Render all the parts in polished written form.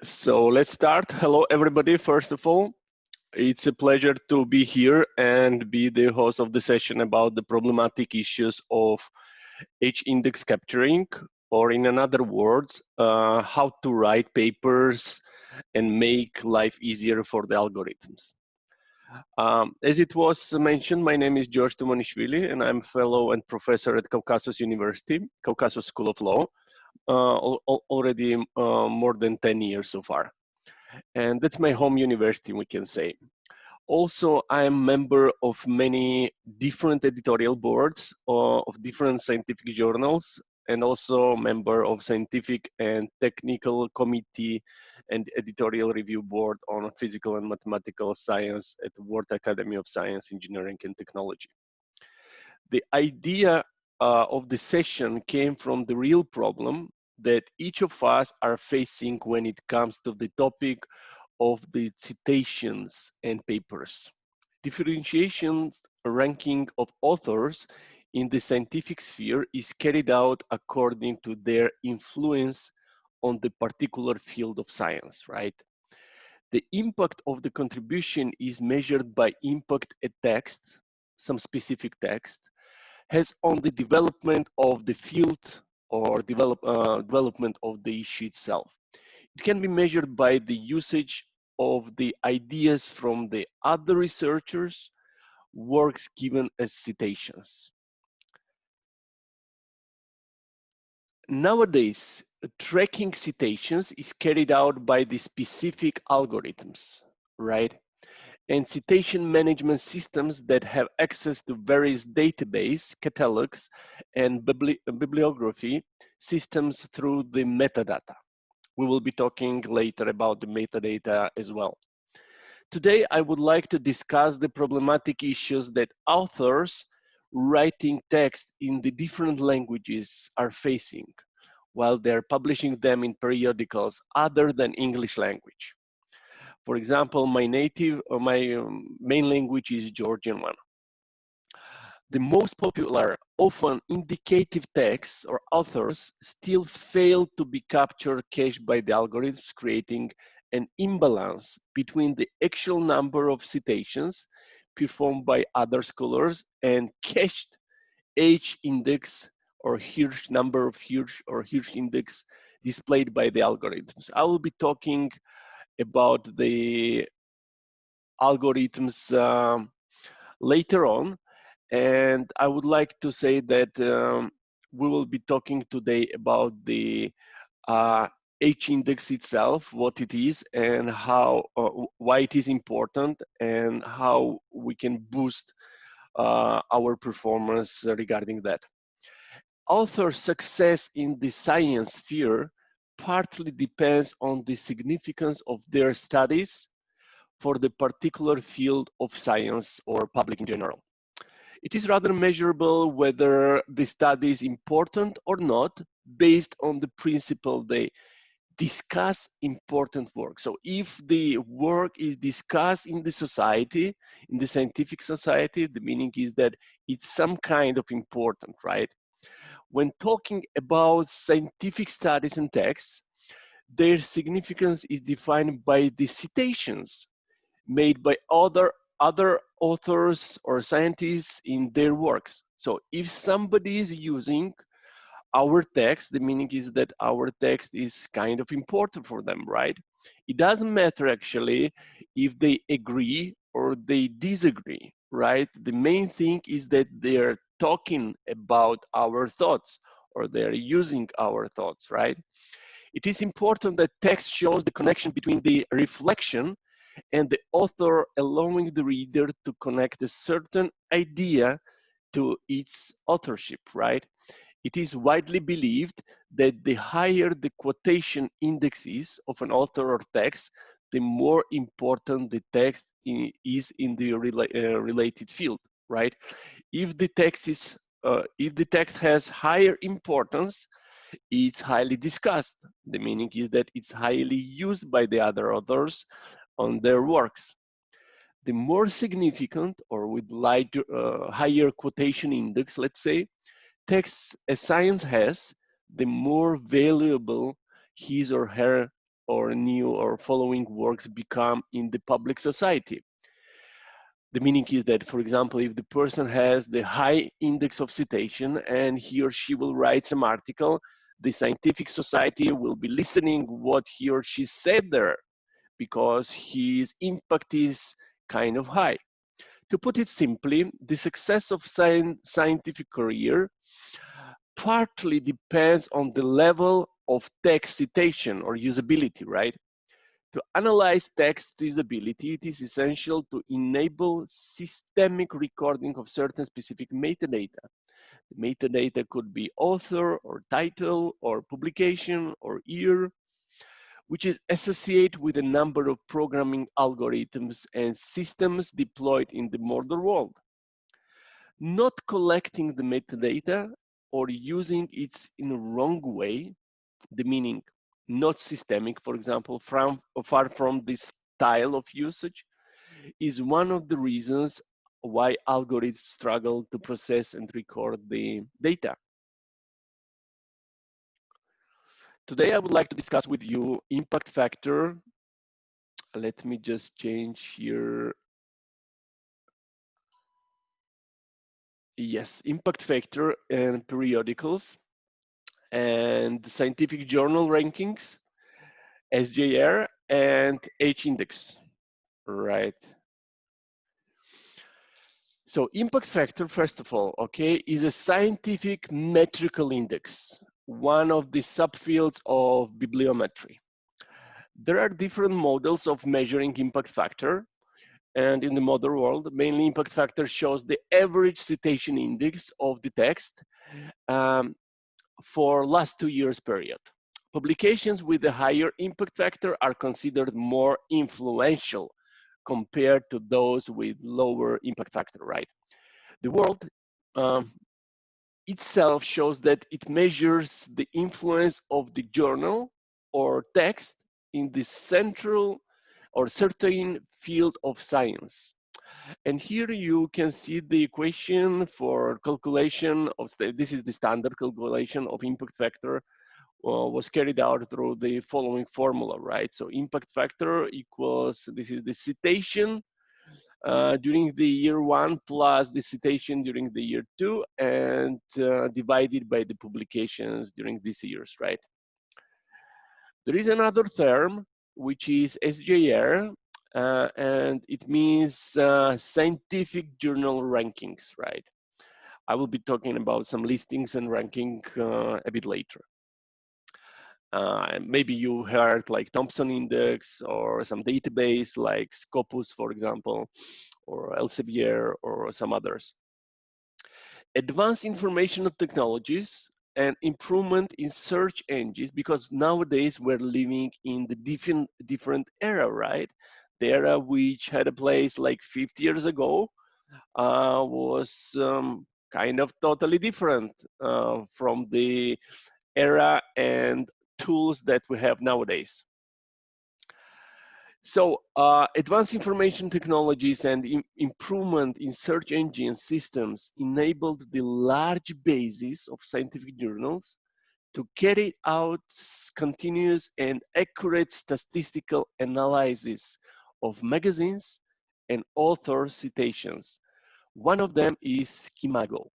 So let's start. Hello, everybody. First of all, it's a pleasure to be here and be the host of the session about the problematic issues of H-index capturing, or in other words, how to write papers and make life easier for the algorithms. As it was mentioned, my name is George Tumanishvili, and I'm fellow and professor at Caucasus University, Caucasus School of Law, already more than 10 years so far. And that's my home university, we can say. Also, I am member of many different editorial boards of different scientific journals, and also member of scientific and technical committee and editorial review board on physical and mathematical science at the World Academy of Science, Engineering and Technology. The idea of the session came from the real problem that each of us are facing when it comes to the topic of the citations and papers. Differentiations ranking of authors in the scientific sphere is carried out according to their influence on the particular field of science, right? The impact of the contribution is measured by impact a text, some specific text, has on the development of the field or development of the issue itself. It can be measured by the usage of the ideas from the other researchers' works given as citations. Nowadays, tracking citations is carried out by the specific algorithms, right? And citation management systems that have access to various database catalogs and bibliography systems through the metadata. We will be talking later about the metadata as well. Today, I would like to discuss the problematic issues that authors writing text in the different languages are facing while they're publishing them in periodicals other than English language. For example, my main language is Georgian one. The most popular, often indicative texts or authors still fail to be captured cached by the algorithms, creating an imbalance between the actual number of citations performed by other scholars and cached H-index or Hirsch number of Hirsch or Hirsch index displayed by the algorithms. I will be talking about the algorithms later on, and I would like to say that we will be talking today about the H-index itself, what it is, and how why it is important, and how we can boost our performance regarding that. Author success in the science sphere partly depends on the significance of their studies for the particular field of science or public in general. It is rather measurable whether the study is important or not based on the principle they discuss important work. So if the work is discussed in the society, in the scientific society, the meaning is that it's some kind of important, right? When talking about scientific studies and texts, their significance is defined by the citations made by other authors or scientists in their works. So if somebody is using our text, the meaning is that our text is kind of important for them, right? It doesn't matter actually if they agree or they disagree, right? The main thing is that they're talking about our thoughts or they're using our thoughts, right? It is important that text shows the connection between the reflection and the author, allowing the reader to connect a certain idea to its authorship, right? It is widely believed that the higher the quotation index is of an author or text, the more important the text is in the related field, right? If the text has higher importance, it's highly discussed. The meaning is that it's highly used by the other authors on their works. The more significant or with higher quotation index, let's say, text a science has, the more valuable his or her or new or following works become in the public society. The meaning is that, for example, if the person has the high index of citation and he or she will write some article, the scientific society will be listening what he or she said there because his impact is kind of high. To put it simply, the success of scientific career partly depends on the level of text citation or usability, right? To analyze text usability, it is essential to enable systemic recording of certain specific metadata. The metadata could be author or title or publication or year, which is associated with a number of programming algorithms and systems deployed in the modern world. Not collecting the metadata or using it in a wrong way, the meaning not systemic, for example, far from this style of usage, is one of the reasons why algorithms struggle to process and record the data. Today, I would like to discuss with you impact factor. Let me just change here. Yes, impact factor and periodicals and scientific journal rankings, SJR and H-index, right? So impact factor, first of all, okay, is a scientific metrical index, one of the subfields of bibliometry. There are different models of measuring impact factor, and in the modern world, mainly impact factor shows the average citation index of the text for last 2 years period. Publications with a higher impact factor are considered more influential compared to those with lower impact factor, right? The world itself shows that it measures the influence of the journal or text in the central or certain field of science. And here you can see the equation for calculation of, this is the standard calculation of impact factor, was carried out through the following formula, right? So impact factor equals, this is the citation during the year 1 plus the citation during the year 2 and divided by the publications during these years, right? There is another term which is SJR, and it means scientific journal rankings, right? I will be talking about some listings and ranking a bit later. Maybe you heard like Thompson Index or some database like Scopus, for example, or Elsevier or some others. Advanced information technologies and improvement in search engines, because nowadays we're living in the different era, right? The era which had a place like 50 years ago was kind of totally different from the era and tools that we have nowadays. So advanced information technologies and improvement in search engine systems enabled the large bases of scientific journals to carry out continuous and accurate statistical analysis of magazines and author citations. One of them is Scimago,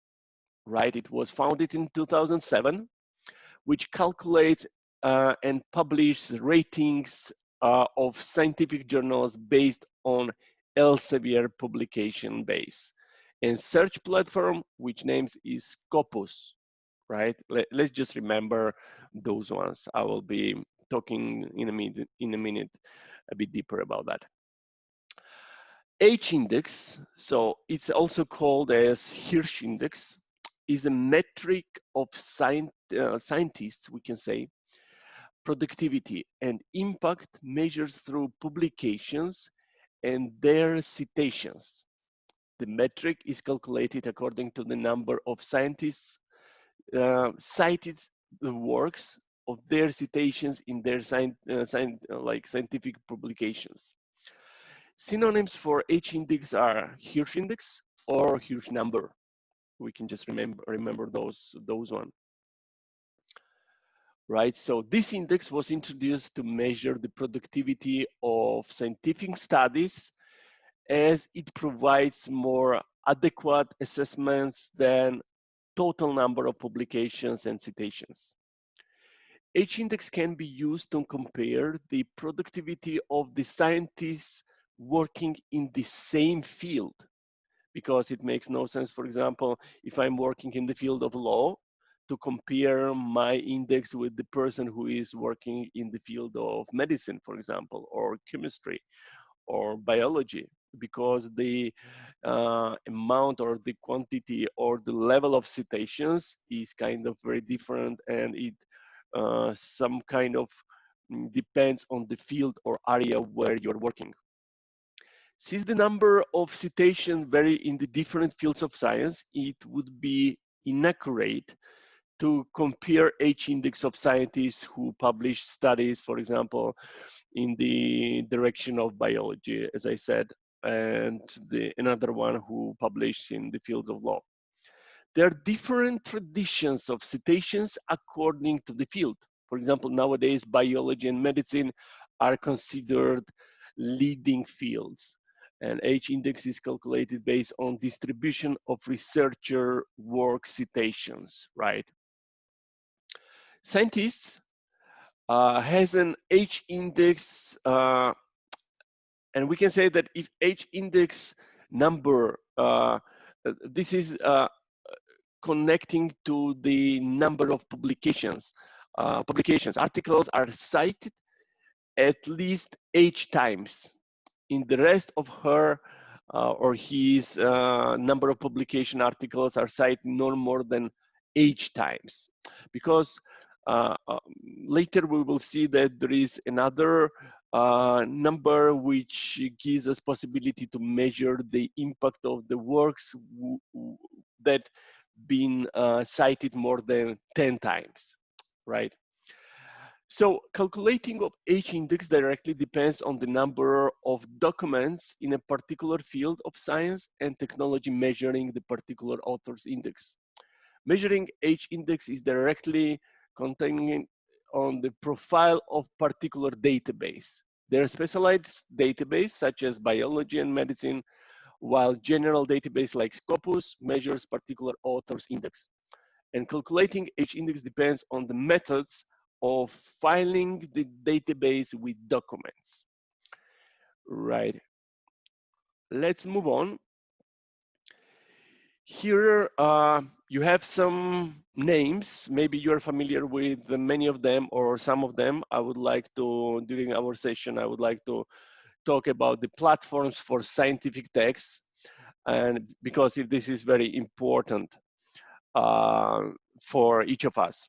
right? It was founded in 2007, which calculates and publishes ratings of scientific journals based on Elsevier publication base. And search platform, which names is Scopus, right? Let's just remember those ones. I will be talking in a minute a bit deeper about that. H-index, so it's also called as Hirsch index, is a metric of scientists, we can say, productivity and impact measures through publications and their citations. The metric is calculated according to the number of scientists cited the works of their citations in their scientific publications. Synonyms for H-index are Hirsch index or Hirsch number. We can just remember those one. right? So this index was introduced to measure the productivity of scientific studies, as it provides more adequate assessments than total number of publications and citations. H-index can be used to compare the productivity of the scientists working in the same field, because it makes no sense, for example, if I'm working in the field of law, to compare my index with the person who is working in the field of medicine, for example, or chemistry or biology, because the amount or the quantity or the level of citations is kind of very different, and it some kind of depends on the field or area where you're working. Since the number of citations vary in the different fields of science, it would be inaccurate to compare H-index of scientists who publish studies, for example, in the direction of biology, as I said, and another one who published in the fields of law. There are different traditions of citations according to the field. For example, nowadays, biology and medicine are considered leading fields, and H-index is calculated based on distribution of researcher work citations, right? Scientists has an H-index, and we can say that if H-index number, this is connecting to the number of publications. Articles are cited at least H times. In the rest of her or his number of publication articles are cited no more than H times, because uh, uh, later we will see that there is another number which gives us possibility to measure the impact of the works that been cited more than 10 times, right? So calculating of H-index directly depends on the number of documents in a particular field of science and technology measuring the particular author's index. Measuring H-index is directly containing on the profile of particular database. There are specialized databases such as biology and medicine, while general database like Scopus measures particular author's index. And calculating H-index depends on the methods of filing the database with documents. Right. Let's move on. Here you have some names. Maybe you're familiar with many of them or some of them. I would like to, during our session, I would like to talk about the platforms for scientific texts, and because if this is very important for each of us.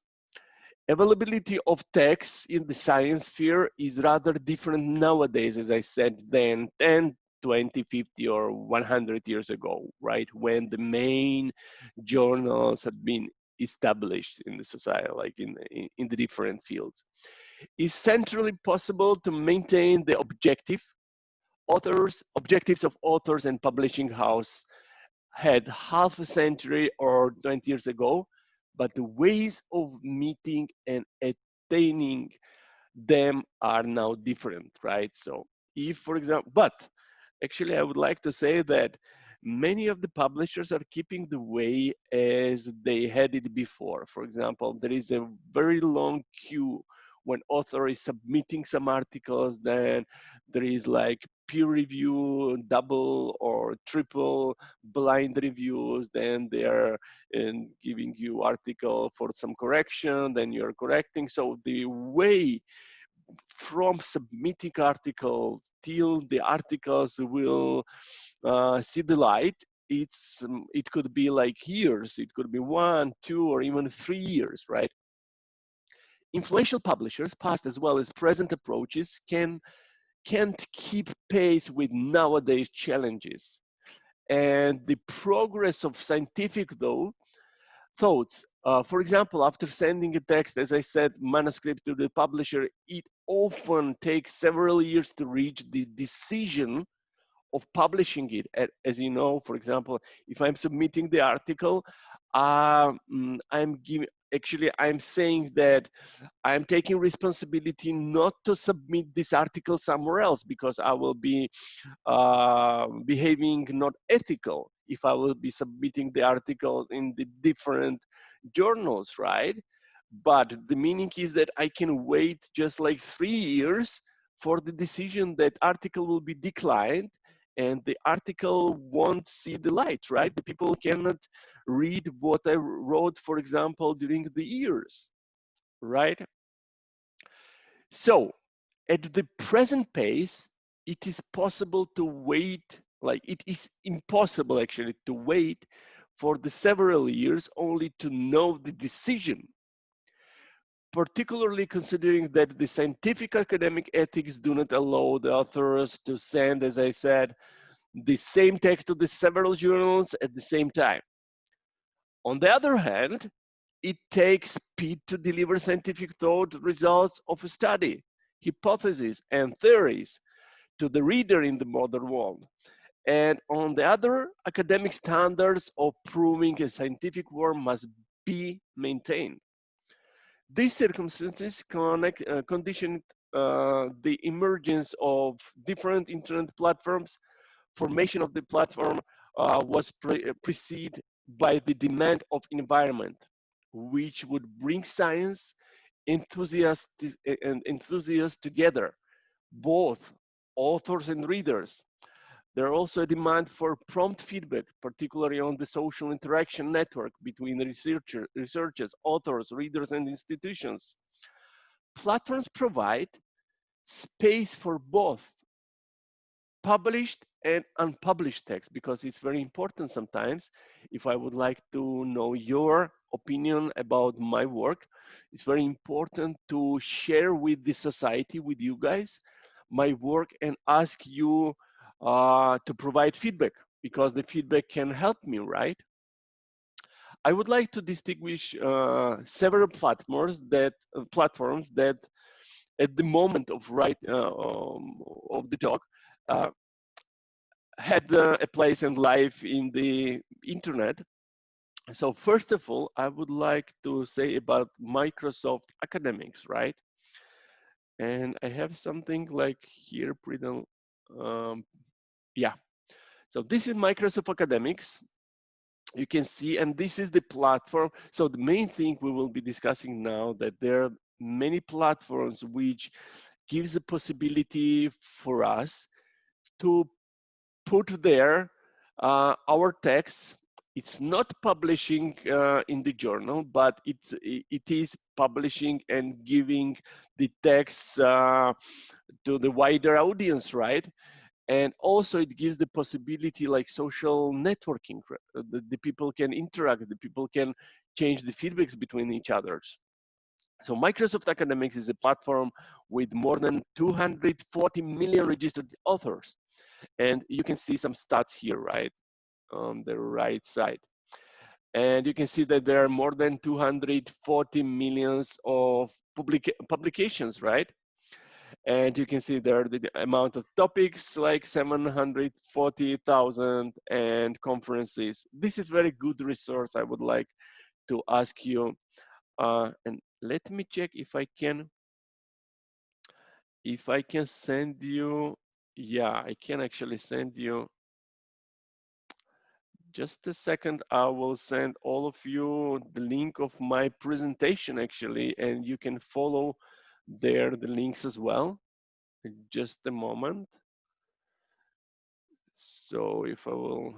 Availability of text in the science sphere is rather different nowadays, as I said, than 10, 20, 50, or 100 years ago, right? When the main journals had been established in the society, like in the different fields. It's centrally possible to maintain the objectives of authors and publishing house had half a century or 20 years ago, but the ways of meeting and attaining them are now different, right? So if, for example, but actually I would like to say that many of the publishers are keeping the way as they had it before. For example, there is a very long queue when author is submitting some articles, then there is like peer review, double or triple blind reviews, then they are giving you article for some correction, then you're correcting. So the way from submitting articles till the articles will see the light, it could be like years, it could be 1, 2, or even 3 years, right? Influential publishers, past as well as present approaches, can't keep pace with nowadays challenges. And the progress of scientific thoughts, for example, after sending a text, as I said, manuscript to the publisher, it often takes several years to reach the decision of publishing it. As you know, for example, if I'm submitting the article, I'm giving, actually I'm saying that I'm taking responsibility not to submit this article somewhere else because I will be behaving not ethical if I will be submitting the article in the different journals, right? But the meaning is that I can wait just like 3 years for the decision that article will be declined and the article won't see the light, right? The people cannot read what I wrote, for example, during the years, right? So at the present pace, it is possible to wait, like it is impossible actually to wait for the several years only to know the decision, particularly considering that the scientific academic ethics do not allow the authors to send, as I said, the same text to the several journals at the same time. On the other hand, it takes speed to deliver scientific thought results of a study, hypotheses, and theories to the reader in the modern world. And on the other, academic standards of proving a scientific work must be maintained. These circumstances conditioned the emergence of different internet platforms. Formation of the platform was preceded by the demand of environment, which would bring science enthusiasts and enthusiasts together, both authors and readers. There are also a demand for prompt feedback, particularly on the social interaction network between researchers, authors, readers, and institutions. Platforms provide space for both published and unpublished text because it's very important sometimes. If I would like to know your opinion about my work, it's very important to share with the society, with you guys, my work and ask you to provide feedback because the feedback can help me, right? I would like to distinguish several platforms that at the moment of of the talk had a place and life in the internet. So first of all, I would like to say about Microsoft Academics, right? And I have something like here, yeah. So this is Microsoft Academics. You can see, and this is the platform. So the main thing we will be discussing now that there are many platforms which gives a possibility for us to put there our texts. It's not publishing in the journal, but it is publishing and giving the texts to the wider audience, right? And also it gives the possibility like social networking. The people can interact, the people can change the feedbacks between each others. So Microsoft Academics is a platform with more than 240 million registered authors. And you can see some stats here, right, on the right side. And you can see that there are more than 240 millions of publications, right? And you can see there the amount of topics, like 740,000, and conferences. This is very good resource. I would like to ask you, and let me check if I can send you, yeah, I can actually send you. Just a second, I will send all of you the link of my presentation actually, and you can follow there the links as well. Just a moment. So if I will,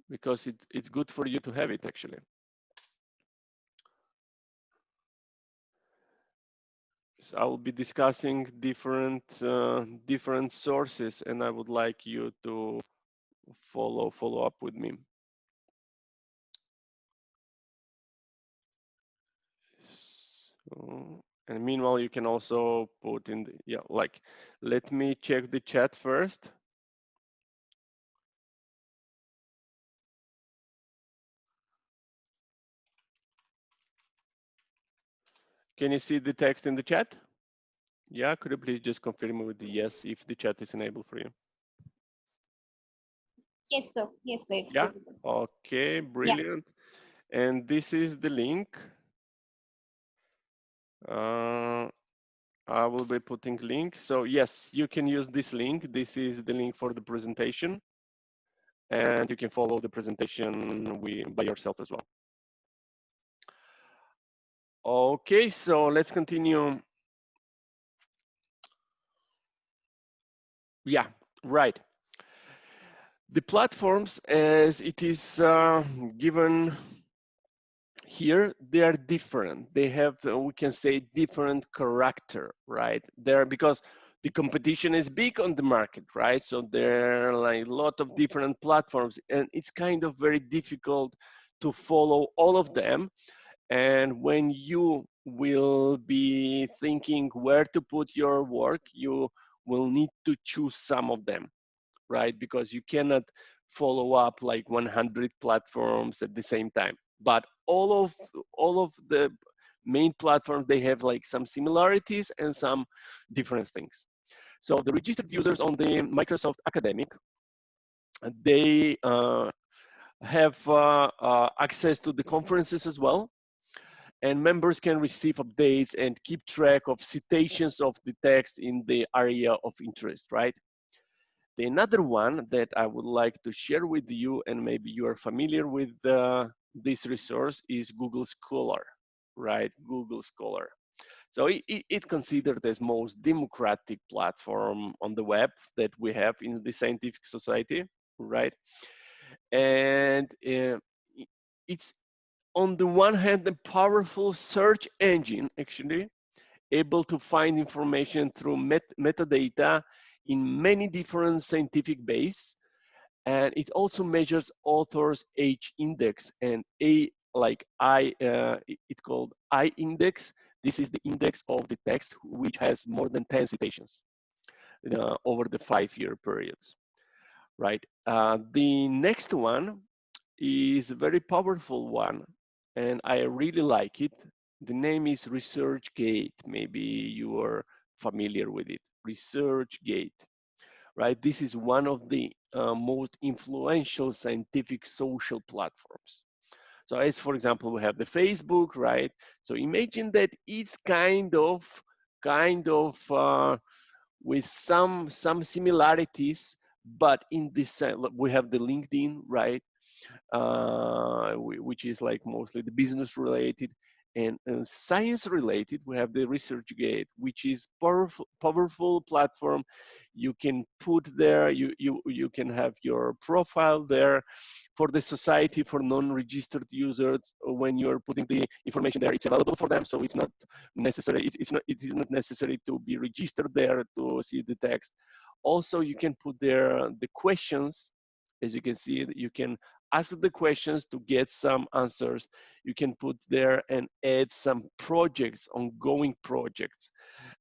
because it's good for you to have it actually. So I will be discussing different sources, and I would like you to follow up with me. So, and meanwhile, you can also put in the, yeah, like, let me check the chat first. Can you see the text in the chat? Yeah, could you please just confirm with the yes if the chat is enabled for you? Yes, sir. Yes, sir. It's Yeah? visible. Okay, Yeah. brilliant. And this is the link. I will be putting link. So yes, you can use this link. This is the link for the presentation. And you can follow the presentation by yourself as well. Okay, so let's continue. Yeah, right. The platforms, as it is given here, they are different. They have, we can say, different character, right? There, because the competition is big on the market, right? So there are like a lot of different platforms, and it's kind of very difficult to follow all of them. And when you will be thinking where to put your work, you will need to choose some of them, right? Because you cannot follow up like 100 platforms at the same time. But all of the main platforms, they have like some similarities and some different things. So the registered users on the Microsoft Academic, they have access to the conferences as well, and members can receive updates and keep track of citations of the text in the area of interest, right? The another one that I would like to share with you, and maybe you are familiar with this resource, is Google Scholar, right? Google Scholar. So it considered as most democratic platform on the web that we have in the scientific society, right? And it's on the one hand a powerful search engine, actually, able to find information through metadata in many different scientific bases, and it also measures authors age index and it called I index. This is the index of the text which has more than 10 citations over the 5-year periods, right? The next one is a very powerful one, and I really like it. The name is Researchgate. Maybe you are familiar with it. Researchgate, right? This is one of the most influential scientific social platforms. So as for example, we have the Facebook, right? So imagine that it's kind of with some similarities, but in this we have the LinkedIn, right? Which is like mostly the business related, and science related. We have the ResearchGate, which is powerful platform. You can put there, you can have your profile there for the society, for non-registered users. When you're putting the information there, it's available for them, so it's not necessary, it is not necessary to be registered there to see the text. Also, you can put there the questions. As you can see, you can ask the questions to get some answers. You can put there and add some projects, ongoing projects.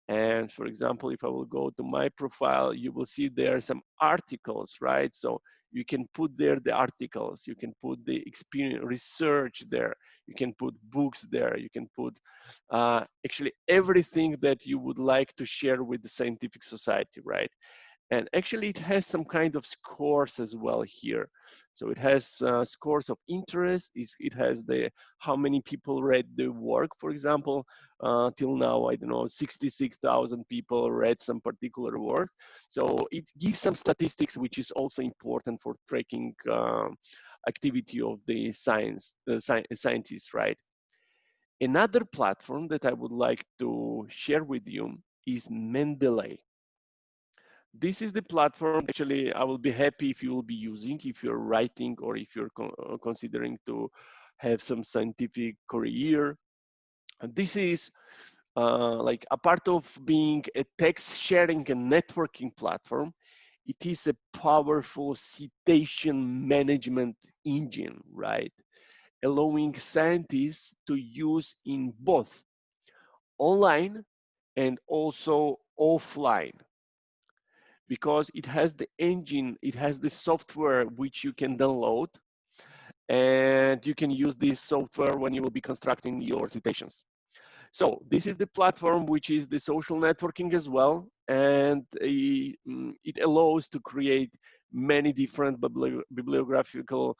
And for example, if I will go to my profile, you will see there are some articles, right? So you can put there the articles, you can put the experience, research there, you can put books there, you can put actually everything that you would like to share with the scientific society, right? And actually it has some kind of scores as well here. So it has scores of interest, it has the how many people read the work, for example. Till now, I don't know, 66,000 people read some particular work. So it gives some statistics, which is also important for tracking activity of the scientists, right? Another platform that I would like to share with you is Mendeley. This is the platform. Actually, I will be happy if you will be using, if you're writing or if you're considering to have some scientific career. And this is like a part of being a text sharing and networking platform. It is a powerful citation management engine, right? Allowing scientists to use in both online and also offline, because it has the engine, it has the software which you can download, and you can use this software when you will be constructing your citations. So this is the platform which is the social networking as well, and it allows to create many different bibliographical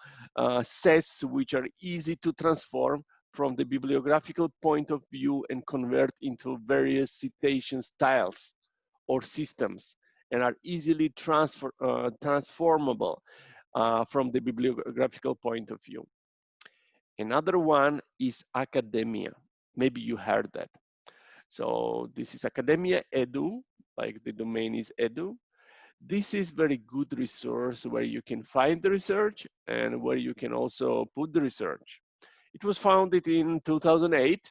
sets which are easy to transform from the bibliographical point of view and convert into various citation styles or systems, and are easily transformable from the bibliographical point of view. Another one is academia. Maybe you heard that. So this is academia edu, like the domain is edu. This is very good resource where you can find the research and where you can also put the research. It was founded in 2008,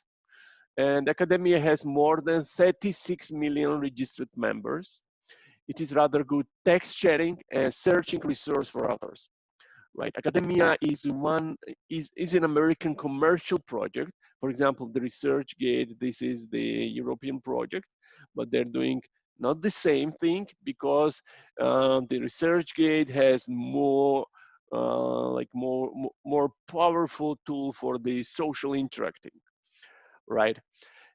and academia has more than 36 million registered members. It is rather good text sharing and searching resource for authors. Right, academia is an American commercial project. For example, the Researchgate, this is the European project, but they're doing not the same thing because the Researchgate has more more powerful tool for the social interacting, right?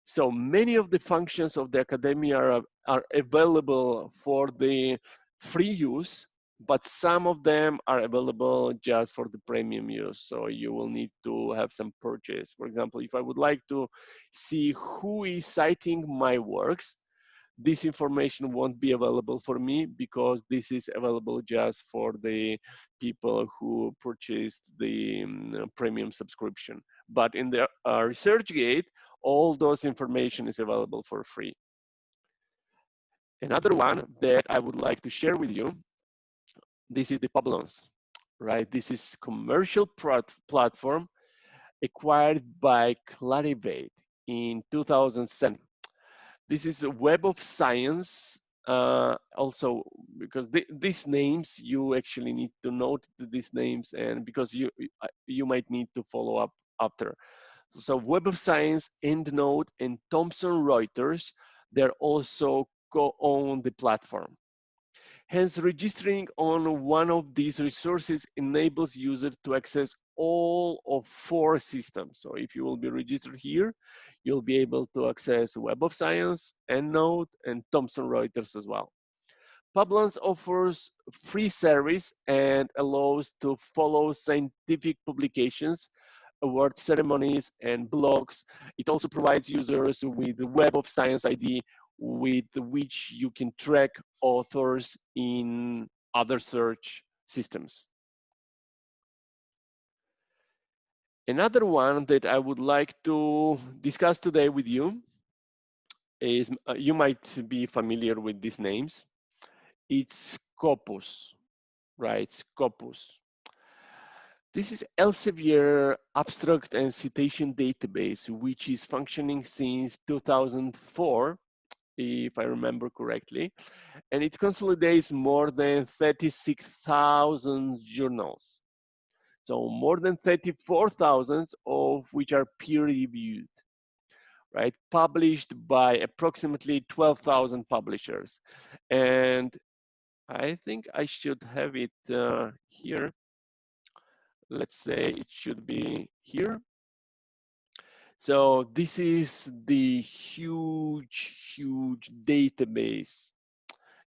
So many of the functions of the academia are available for the free use, but some of them are available just for the premium use. So you will need to have some purchase. For example, if I would like to see who is citing my works, this information won't be available for me because this is available just for the people who purchased the premium subscription. But in the ResearchGate, all those information is available for free. Another one that I would like to share with you, this is the Publons, right? This is commercial platform acquired by Clarivate in 2007. This is a Web of Science. Also, because these names, you actually need to note these names, and because you might need to follow up after. So Web of Science, Endnote, and Thomson Reuters, they're also co-own the platform. Hence, registering on one of these resources enables users to access all of 4 systems. So if you will be registered here, you'll be able to access Web of Science, EndNote, and Thomson Reuters as well. Publons offers free service and allows to follow scientific publications, award ceremonies, and blogs. It also provides users with the Web of Science ID with which you can track authors in other search systems. Another one that I would like to discuss today with you is, you might be familiar with these names. It's Scopus, right? Scopus. This is Elsevier abstract and citation database, which is functioning since 2004, if I remember correctly, and it consolidates more than 36,000 journals. So more than 34,000 of which are peer-reviewed, right? Published by approximately 12,000 publishers. And I think I should have it here. Let's say it should be here. So this is the huge database.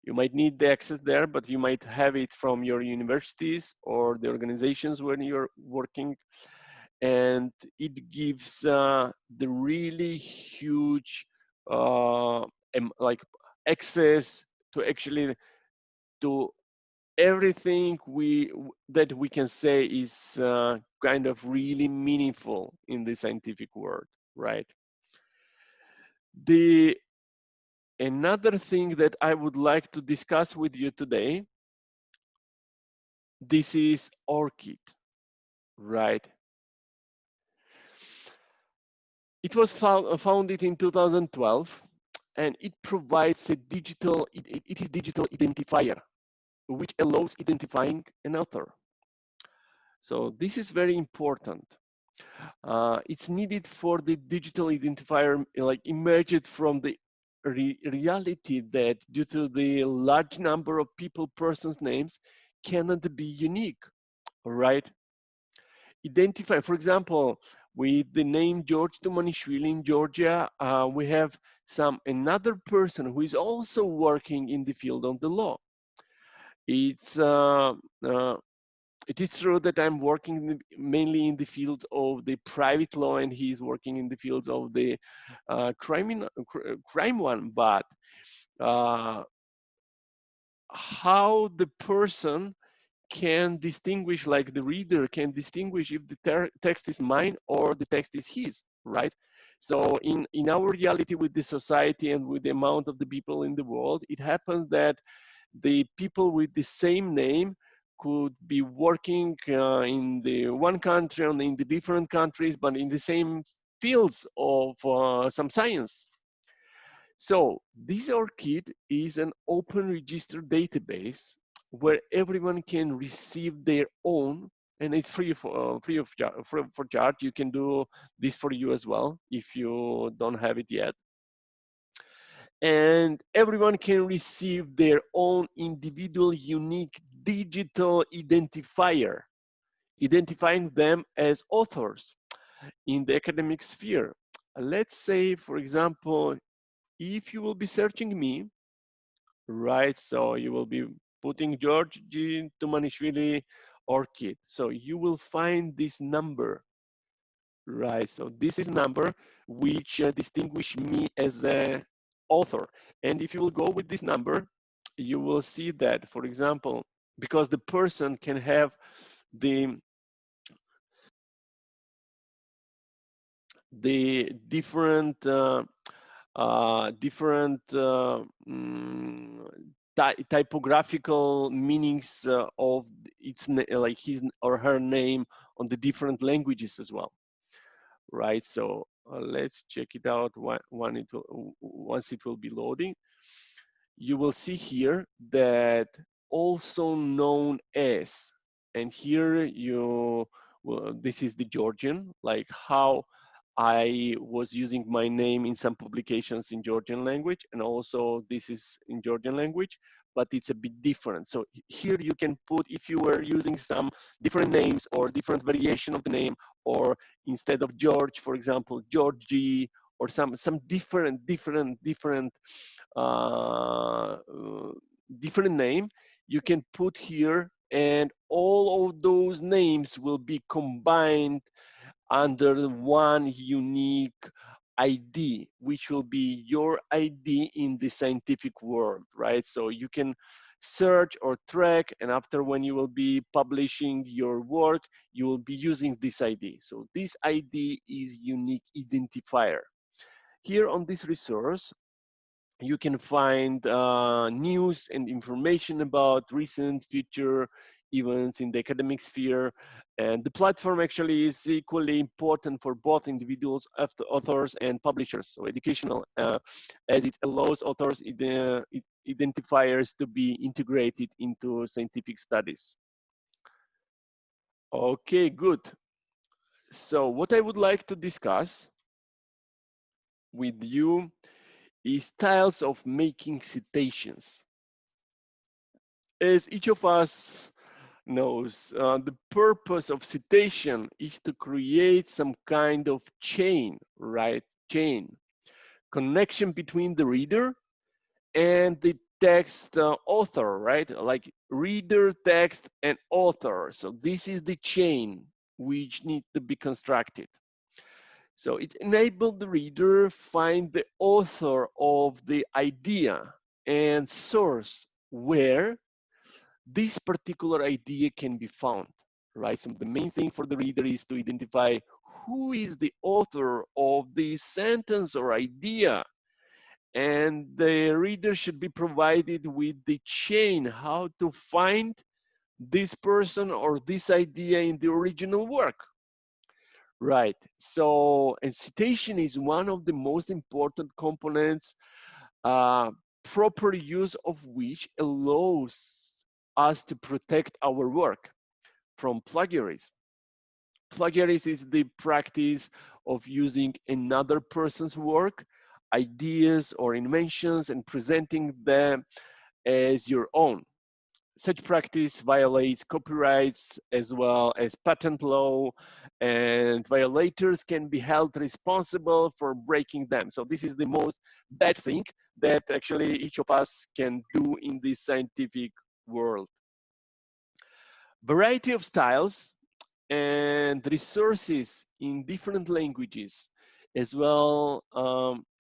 You might need the access there, but you might have it from your universities or the organizations when you're working. And it gives the really huge like access to actually to everything that we can say is kind of really meaningful in the scientific world, right? Another thing that I would like to discuss with you today, this is ORCID, right? It was founded in 2012, and it provides a digital, it is digital identifier, which allows identifying an author. So this is very important. It's needed for the digital identifier, like emerged from the reality that due to the large number of persons' names cannot be unique, right? Identify, for example, With the name George Tumanishvili in Georgia, we have another person who is also working in the field of the law. It's it is true that I'm working mainly in the field of the private law, and he's working in the field of the crime one. But how the person can distinguish, like the reader can distinguish if the text is mine or the text is his, right? So in our reality with the society and with the amount of the people in the world, it happens that the people with the same name could be working in the one country and in the different countries, but in the same fields of some science. So this ORCID is an open register database where everyone can receive their own, and it's free for charge. You can do this for you as well if you don't have it yet. And everyone can receive their own individual unique digital identifier, identifying them as authors in the academic sphere. Let's say, for example, if you will be searching me, right? So you will be putting George G. Tumanishvili ORCID. So you will find this number, right? So this is number which distinguish me as an author. And if you will go with this number, you will see that, for example, because the person can have the different typographical meanings of its like his or her name on the different languages as well, right? So let's check it out once it will be loading. You will see here that also known as, and here this is the Georgian, like how I was using my name in some publications in Georgian language, and also this is in Georgian language, but it's a bit different. So here you can put, if you were using some different names or different variation of the name, or instead of George, for example, Georgie, or some different uh, different name, you can put here, and all of those names will be combined under one unique ID, which will be your ID in the scientific world, right? So you can search or track, and after, when you will be publishing your work, you will be using this ID. So this ID is unique identifier. Here on this resource, you can find news and information about recent future events in the academic sphere. And the platform actually is equally important for both individuals, authors, and publishers, so educational, as it allows authors identifiers to be integrated into scientific studies. Okay, good. So what I would like to discuss with you is styles of making citations. As each of us knows, the purpose of citation is to create some kind of chain, right? Chain connection between the reader and the text author, right? Like reader, text, and author. So this is the chain which needs to be constructed. So it enabled the reader find the author of the idea and source where this particular idea can be found, right? So the main thing for the reader is to identify who is the author of this sentence or idea. And the reader should be provided with the chain, how to find this person or this idea in the original work. Right, so, and citation is one of the most important components, proper use of which allows us to protect our work from plagiarism. Plagiarism is the practice of using another person's work, ideas, or inventions and presenting them as your own. Such practice violates copyrights as well as patent law, and violators can be held responsible for breaking them. So this is the most bad thing that actually each of us can do in this scientific world. Variety of styles and resources in different languages, as well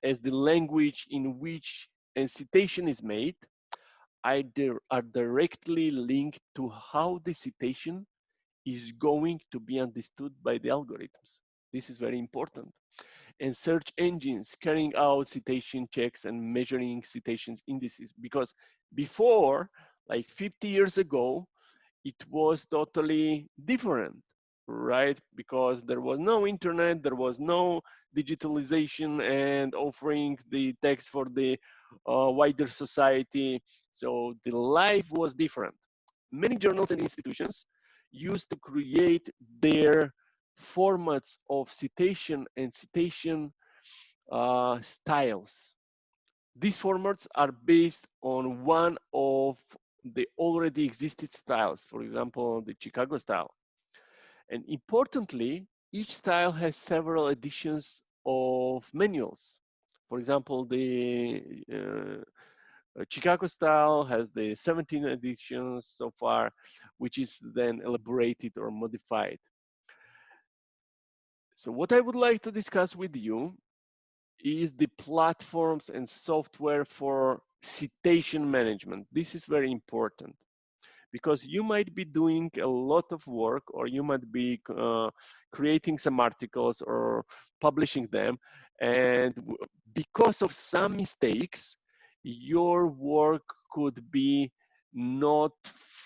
as the language in which a citation is made, are directly linked to how the citation is going to be understood by the algorithms. This is very important. And search engines carrying out citation checks and measuring citations indices, because before, like 50 years ago, it was totally different, right? Because there was no internet, there was no digitalization and offering the text for the wider society. So the life was different. Many journals and institutions used to create their formats of citation and citation styles. These formats are based on one of the already existed styles, for example, the Chicago style. And importantly, each style has several editions of manuals. For example, the Chicago style has the 17 editions so far, which is then elaborated or modified. So what I would like to discuss with you is the platforms and software for citation management. This is very important because you might be doing a lot of work, or you might be creating some articles or publishing them, and because of some mistakes, your work could be not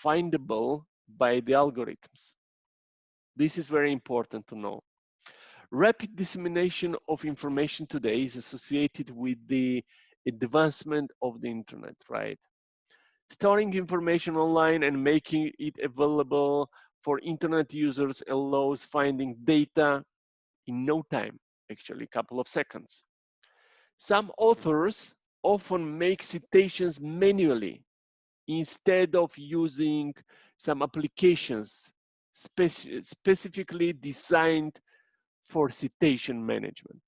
findable by the algorithms. This is very important to know. Rapid dissemination of information today is associated with the advancement of the internet, right? Storing information online and making it available for internet users allows finding data in no time, actually a couple of seconds. Some authors often make citations manually instead of using some applications specifically designed for citation management.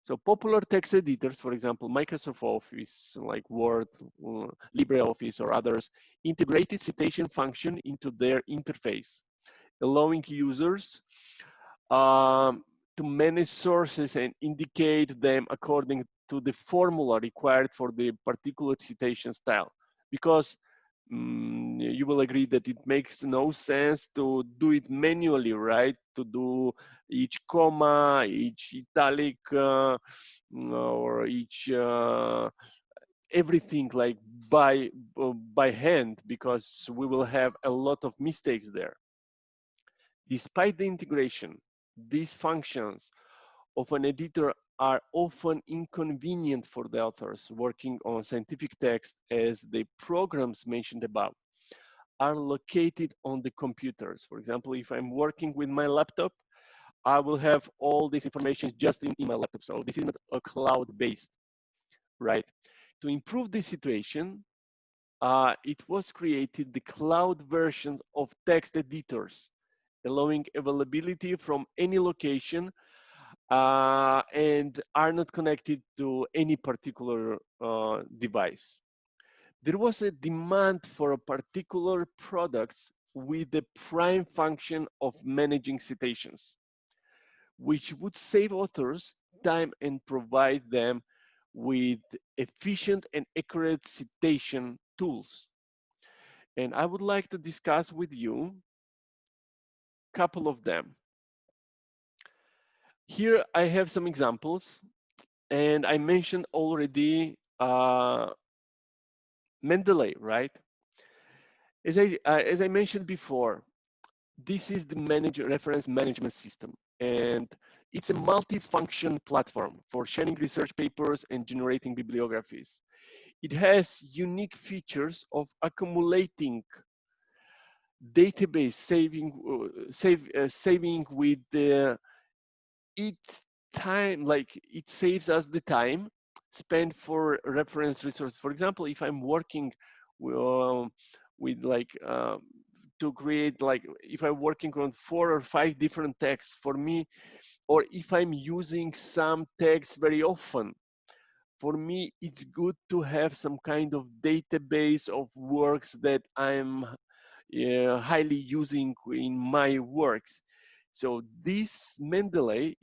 So popular text editors, for example, Microsoft Office, like Word, LibreOffice, or others, integrated citation function into their interface, allowing users to manage sources and indicate them according to the formula required for the particular citation style. Because you will agree that it makes no sense to do it manually, right? To do each comma, each italic, or each everything like by hand, because we will have a lot of mistakes there. Despite the integration, these functions of an editor are often inconvenient for the authors working on scientific text, as the programs mentioned above are located on the computers. For example, if I'm working with my laptop, I will have all this information just in my laptop. So this is not a cloud-based, right? To improve this situation, it was created the cloud version of text editors, allowing availability from any location and are not connected to any particular device. There was a demand for a particular products with the prime function of managing citations, which would save authors time and provide them with efficient and accurate citation tools. And I would like to discuss with you a couple of them. Here I have some examples, and I mentioned already Mendeley, right? As I mentioned before, this is the reference management system, and it's a multi-function platform for sharing research papers and generating bibliographies. It has unique features of accumulating database saving with the time, like it saves us the time spent for reference resources. For example, if I'm working with like to create, like if I'm working on 4 or 5 different texts for me, or if I'm using some text very often, for me it's good to have some kind of database of works that I'm highly using in my works. So this Mendeley,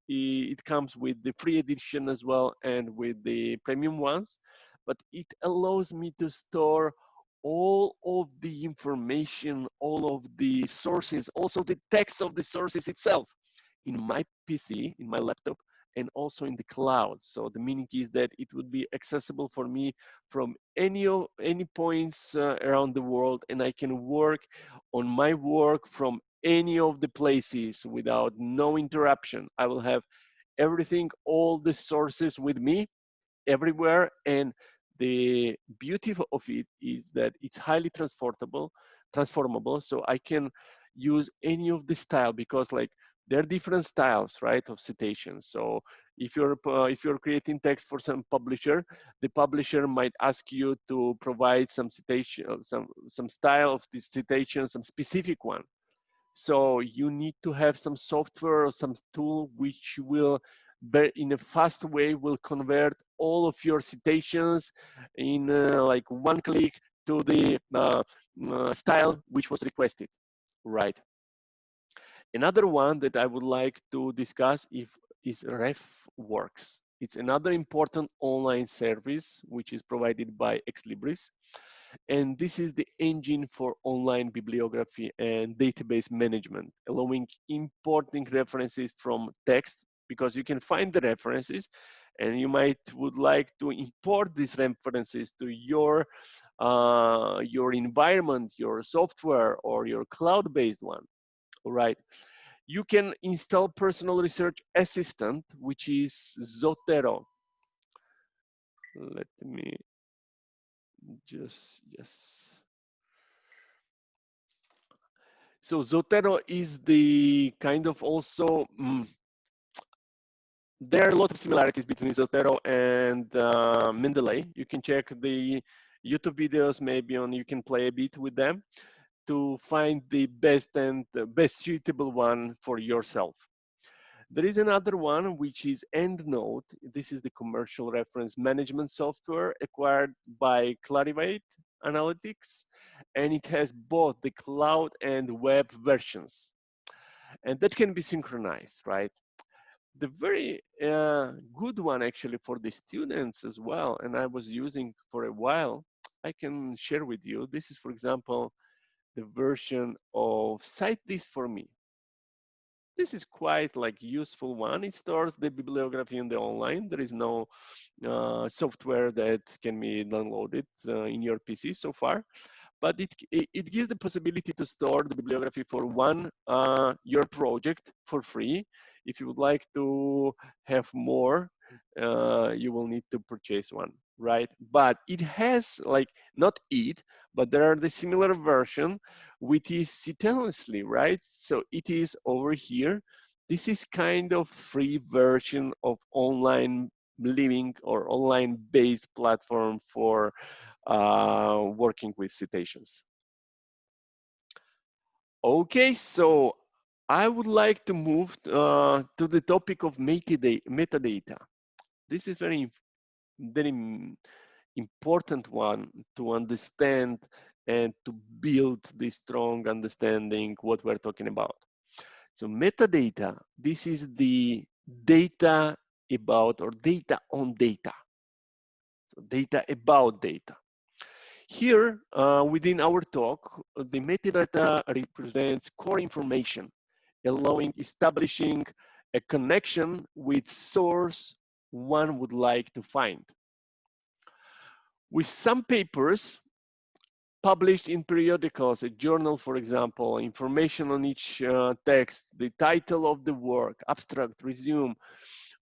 it comes with the free edition as well and with the premium ones, but it allows me to store all of the information, all of the sources, also the text of the sources itself in my PC, in my laptop, and also in the cloud. So the meaning is that it would be accessible for me from any points around the world, and I can work on my work from any of the places without no interruption. I will have everything, all the sources with me everywhere, and the beauty of it is that it's highly transformable, so I can use any of the style, because like there are different styles, right, of citation. So if you're creating text for some publisher, the publisher might ask you to provide some citation, some style of this citation, some specific one. So you need to have some software or some tool which will, in a fast way, will convert all of your citations in like one click to the style which was requested, right? Another one that I would like to discuss is RefWorks. It's another important online service which is provided by Exlibris. And this is the engine for online bibliography and database management, allowing importing references from text, because you can find the references and you might would like to import these references to your environment, your software, or your cloud-based one. All right. You can install personal research assistant, which is Zotero. Let me just, yes. So Zotero is the kind of also, there are a lot of similarities between Zotero and Mendeley. You can check the YouTube videos, maybe you can play a bit with them to find the best and the best suitable one for yourself. There is another one, which is Endnote. This is the commercial reference management software acquired by Clarivate Analytics, and it has both the cloud and web versions, and that can be synchronized, right? The very good one actually for the students as well, and I was using for a while, I can share with you. This is, for example, the version of Cite This For Me. This is quite like useful one. It stores the bibliography in the online. There is no software that can be downloaded in your PC so far, but it gives the possibility to store the bibliography for your project for free. If you would like to have more, you will need to purchase one, right? But it has, like, not it, but there are the similar version, which is simultaneously, right? So it is over here. This is kind of free version of online living or online based platform for working with citations. Okay, so I would like to move to the topic of metadata. This is very important one to understand and to build this strong understanding what we're talking about. So metadata, this is the data about or data on data. So data about data. Here, within our talk, the metadata represents core information, allowing establishing a connection with source one would like to find. With some papers published in periodicals, a journal, for example, information on each text, the title of the work, abstract, resume,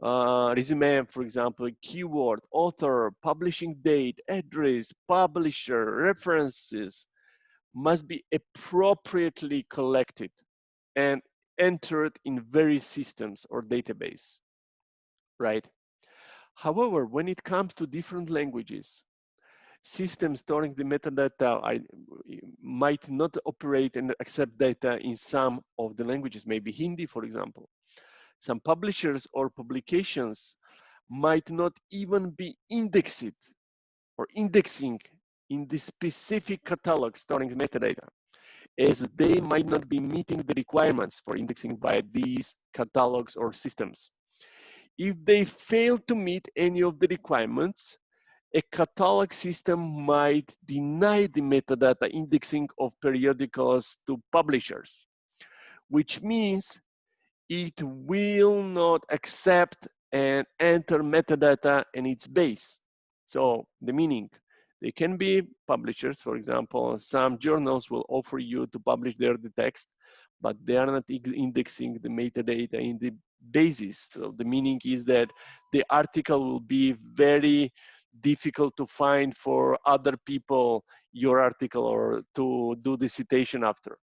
for example, keyword, author, publishing date, address, publisher, references must be appropriately collected and entered in various systems or database, right? However, when it comes to different languages, Systems storing the metadata might not operate and accept data in some of the languages, maybe Hindi, for example. Some publishers or publications might not even be indexed or indexing in the specific catalog storing metadata, as they might not be meeting the requirements for indexing by these catalogs or systems. If they fail to meet any of the requirements, a catalog system might deny the metadata indexing of periodicals to publishers, which means it will not accept and enter metadata in its base. So the meaning, they can be publishers. For example, some journals will offer you to publish there the text, but they are not indexing the metadata in the basis. So the meaning is that the article will be very difficult to find for other people, your article, or to do the citation after.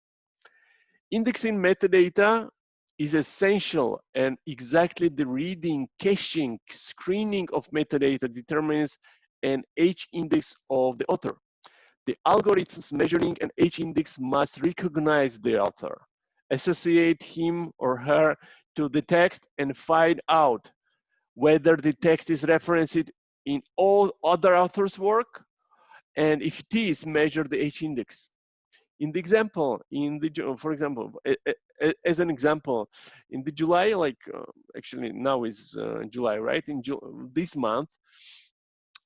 Indexing metadata is essential, and exactly the reading, caching, screening of metadata determines an H-index of the author. The algorithms measuring an H-index must recognize the author, associate him or her to the text, and find out whether the text is referenced in all other authors' work, and if it is, measure the H-index. In the example, for example, as an example, in the July, actually now is July, right? This month,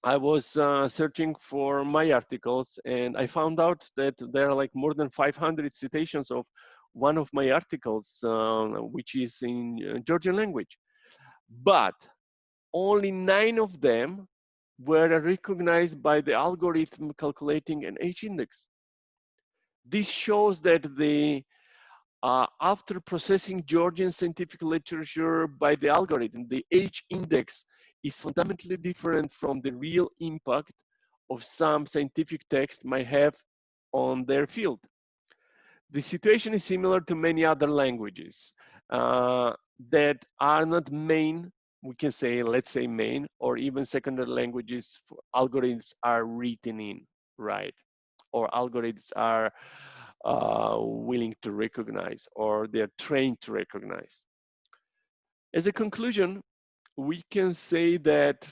I was searching for my articles, and I found out that there are like more than 500 citations of one of my articles, which is in Georgian language. But only 9 of them were recognized by the algorithm calculating an H-index. This shows that after processing Georgian scientific literature by the algorithm, the H-index is fundamentally different from the real impact of some scientific text might have on their field. The situation is similar to many other languages that are not main, we can say, let's say main, or even secondary languages algorithms are written in, right? Or algorithms are willing to recognize, or they're trained to recognize. As a conclusion, we can say that,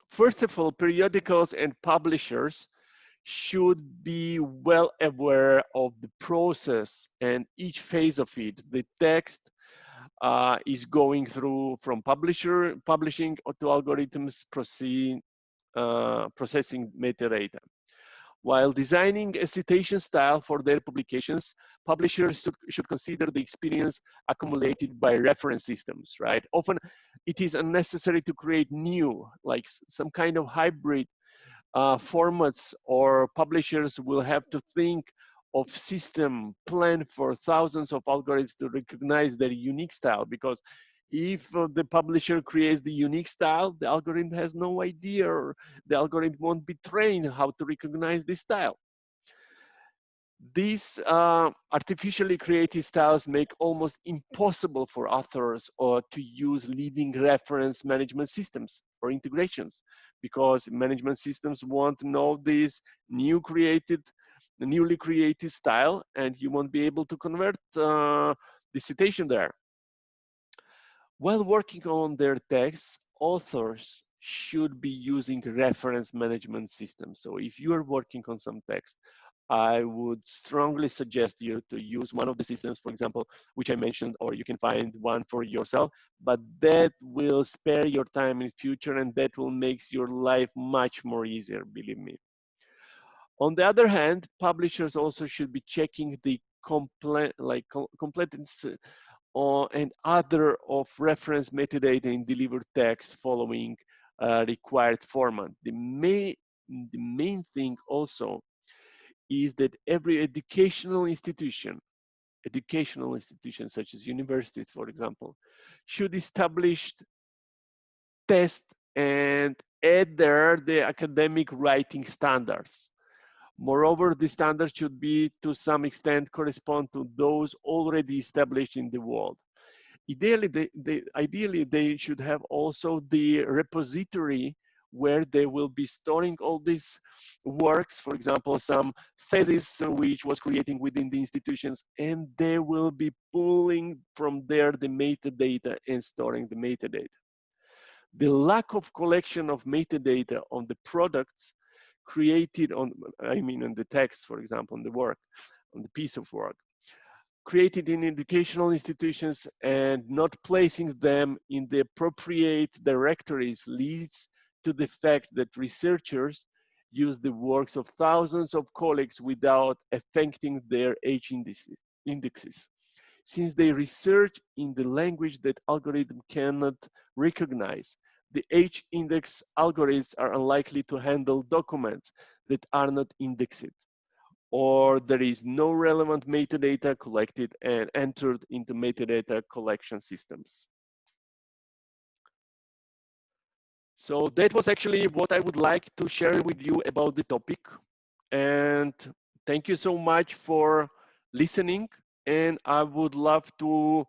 first of all, periodicals and publishers should be well aware of the process and each phase of it. The text is going through from publishing to algorithms processing metadata. While designing a citation style for their publications, publishers should consider the experience accumulated by reference systems, right? Often it is unnecessary to create new, like some kind of hybrid formats, or publishers will have to think of system plan for thousands of algorithms to recognize their unique style, because if the publisher creates the unique style, the algorithm has no idea, or the algorithm won't be trained how to recognize this style. These artificially created styles make almost impossible for authors to use leading reference management systems or integrations, because management systems want to know this newly created style, and you won't be able to convert the citation there. While working on their texts, authors should be using reference management systems. So if you are working on some text, I would strongly suggest you to use one of the systems, for example, which I mentioned, or you can find one for yourself, but that will spare your time in future, and that will make your life much more easier, believe me. On the other hand, publishers also should be checking the completeness and other of reference metadata in delivered text following required format. The main thing also is that every educational institution such as universities, for example, should establish test and add there the academic writing standards. Moreover, the standards should be to some extent correspond to those already established in the world. Ideally, they should have also the repository where they will be storing all these works, for example, some thesis which was creating within the institutions, and they will be pulling from there the metadata and storing the metadata. The lack of collection of metadata on the products created on, I mean, on the text, for example, on the work, on the piece of work, created in educational institutions and not placing them in the appropriate directories leads to the fact that researchers use the works of thousands of colleagues without affecting their H indexes. Since they research in the language that algorithm cannot recognize, the H-index algorithms are unlikely to handle documents that are not indexed, or there is no relevant metadata collected and entered into metadata collection systems. So that was actually what I would like to share with you about the topic. And thank you so much for listening. And I would love to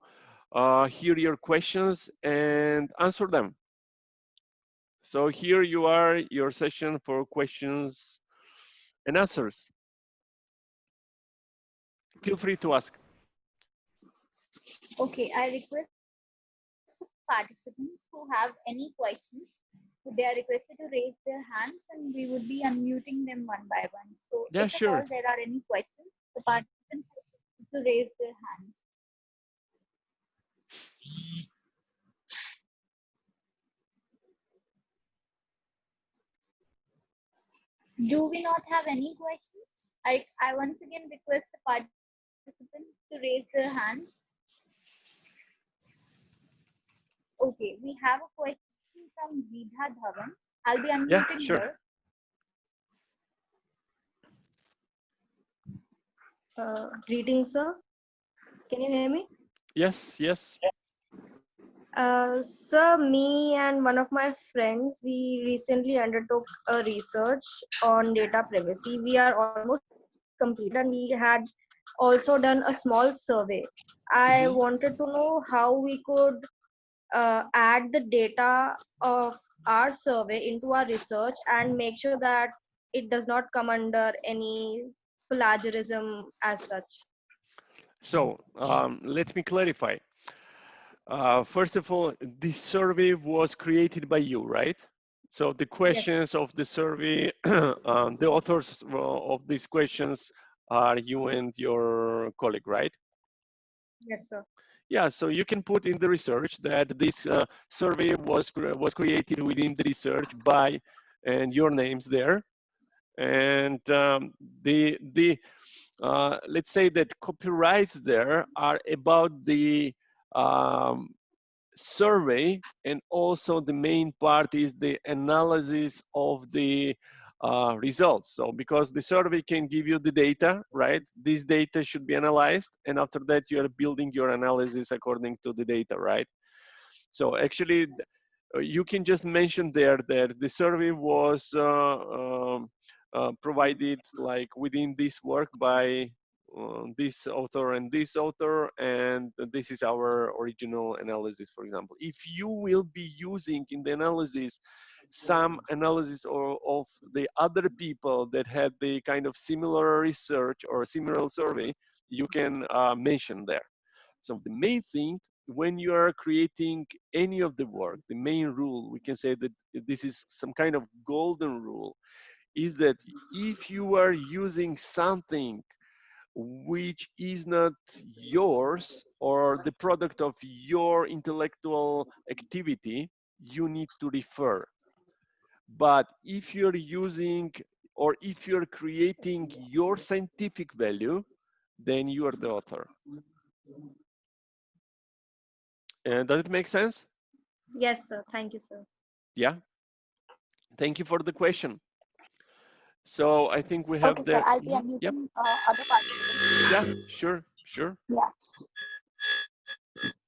hear your questions and answer them. So here you are, your session for questions and answers. Feel free to ask. Okay, I request participants who have any questions. They are requested to raise their hands and we would be unmuting them one by one. So Yeah, if at all sure. there are any questions, the participants have to raise their hands. Do we not have any questions? I once again request the participants to raise their hands. Okay, we have a question from Vidha Dhawan. I'll be Yeah, unmuting sure. her. Greetings, sir. Can you hear me? Yes, yes. Sir, me and one of my friends, we recently undertook a research on data privacy. We are almost completed and we had also done a small survey. I wanted to know how we could add the data of our survey into our research and make sure that it does not come under any plagiarism as such. So let me clarify. First of all, this survey was created by you, right? So the Yes, questions of the survey, the authors of these questions are you and your colleague, right? yes, sir. Yeah, so you can put in the research that this survey was created within the research by, and your name's there. And let's say that copyrights there are about the survey, and also the main part is the analysis of the results. So because the survey can give you the data, right? This data should be analyzed, and after that you are building your analysis according to the data, right? So actually you can just mention there that the survey was provided like within this work by this author and this author, and this is our original analysis, for example. If you will be using in the analysis some analysis of the other people that had the kind of similar research or similar survey, you can mention there. So the main thing when you are creating any of the work, the main rule, we can say that this is some kind of golden rule, is that if you are using something which is not yours or the product of your intellectual activity, you need to refer. But if you're using or if you're creating your scientific value, then you are the author. Does it make sense? Yes, sir. Thank you, sir. Yeah. Thank you for the question. So I think we have Okay, sir. the. I'll be Yep. unmuting other participants. Yeah. Sure. Sure. Yeah.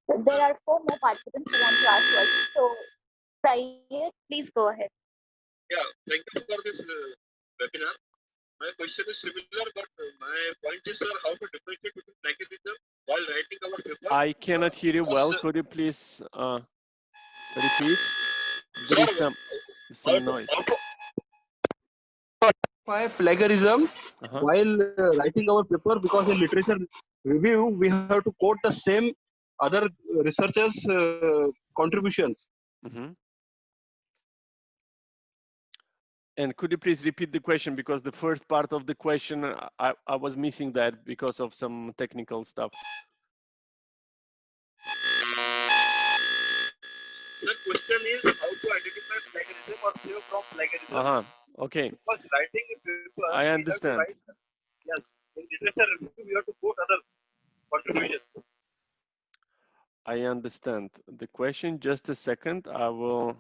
So there are 4 more participants who want to ask questions. So, Syed, please go ahead. Yeah, thank you for this webinar. My question is similar, but my point is, sir, how to differentiate between plagiarism while writing our paper. I cannot hear you well. Could you please repeat? There is some. some noise. By plagiarism Uh-huh. while writing our paper, because in literature review we have to quote the same other researchers contributions. Mm-hmm. And could you please repeat the question, because the first part of the question I was missing that because of some technical stuff. The question is how to identify plagiarism or save from plagiarism. Uh-huh. Okay, Because writing a paper, I we have to understand. write. Yes, in literature review, we have to quote other contributions. I understand the question. Just a second. I will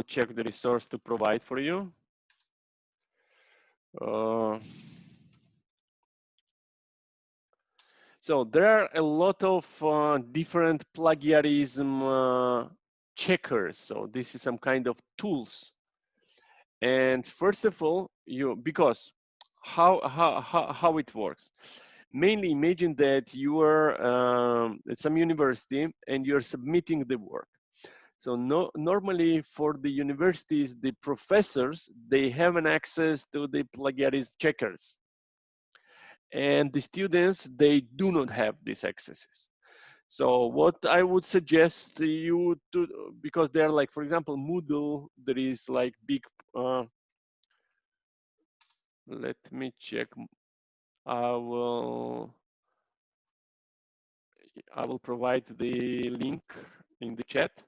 check the resource to provide for you. So there are a lot of different plagiarism checkers. So this is some kind of tools. And first of all, because how it works. Mainly imagine that you are at some university and you're submitting the work. So normally for the universities, the professors, they have an access to the plagiarism checkers. And the students, they do not have these accesses. So what I would suggest to you to, because they're like, for example, Moodle, there is like big, let me check. I will provide the link in the chat.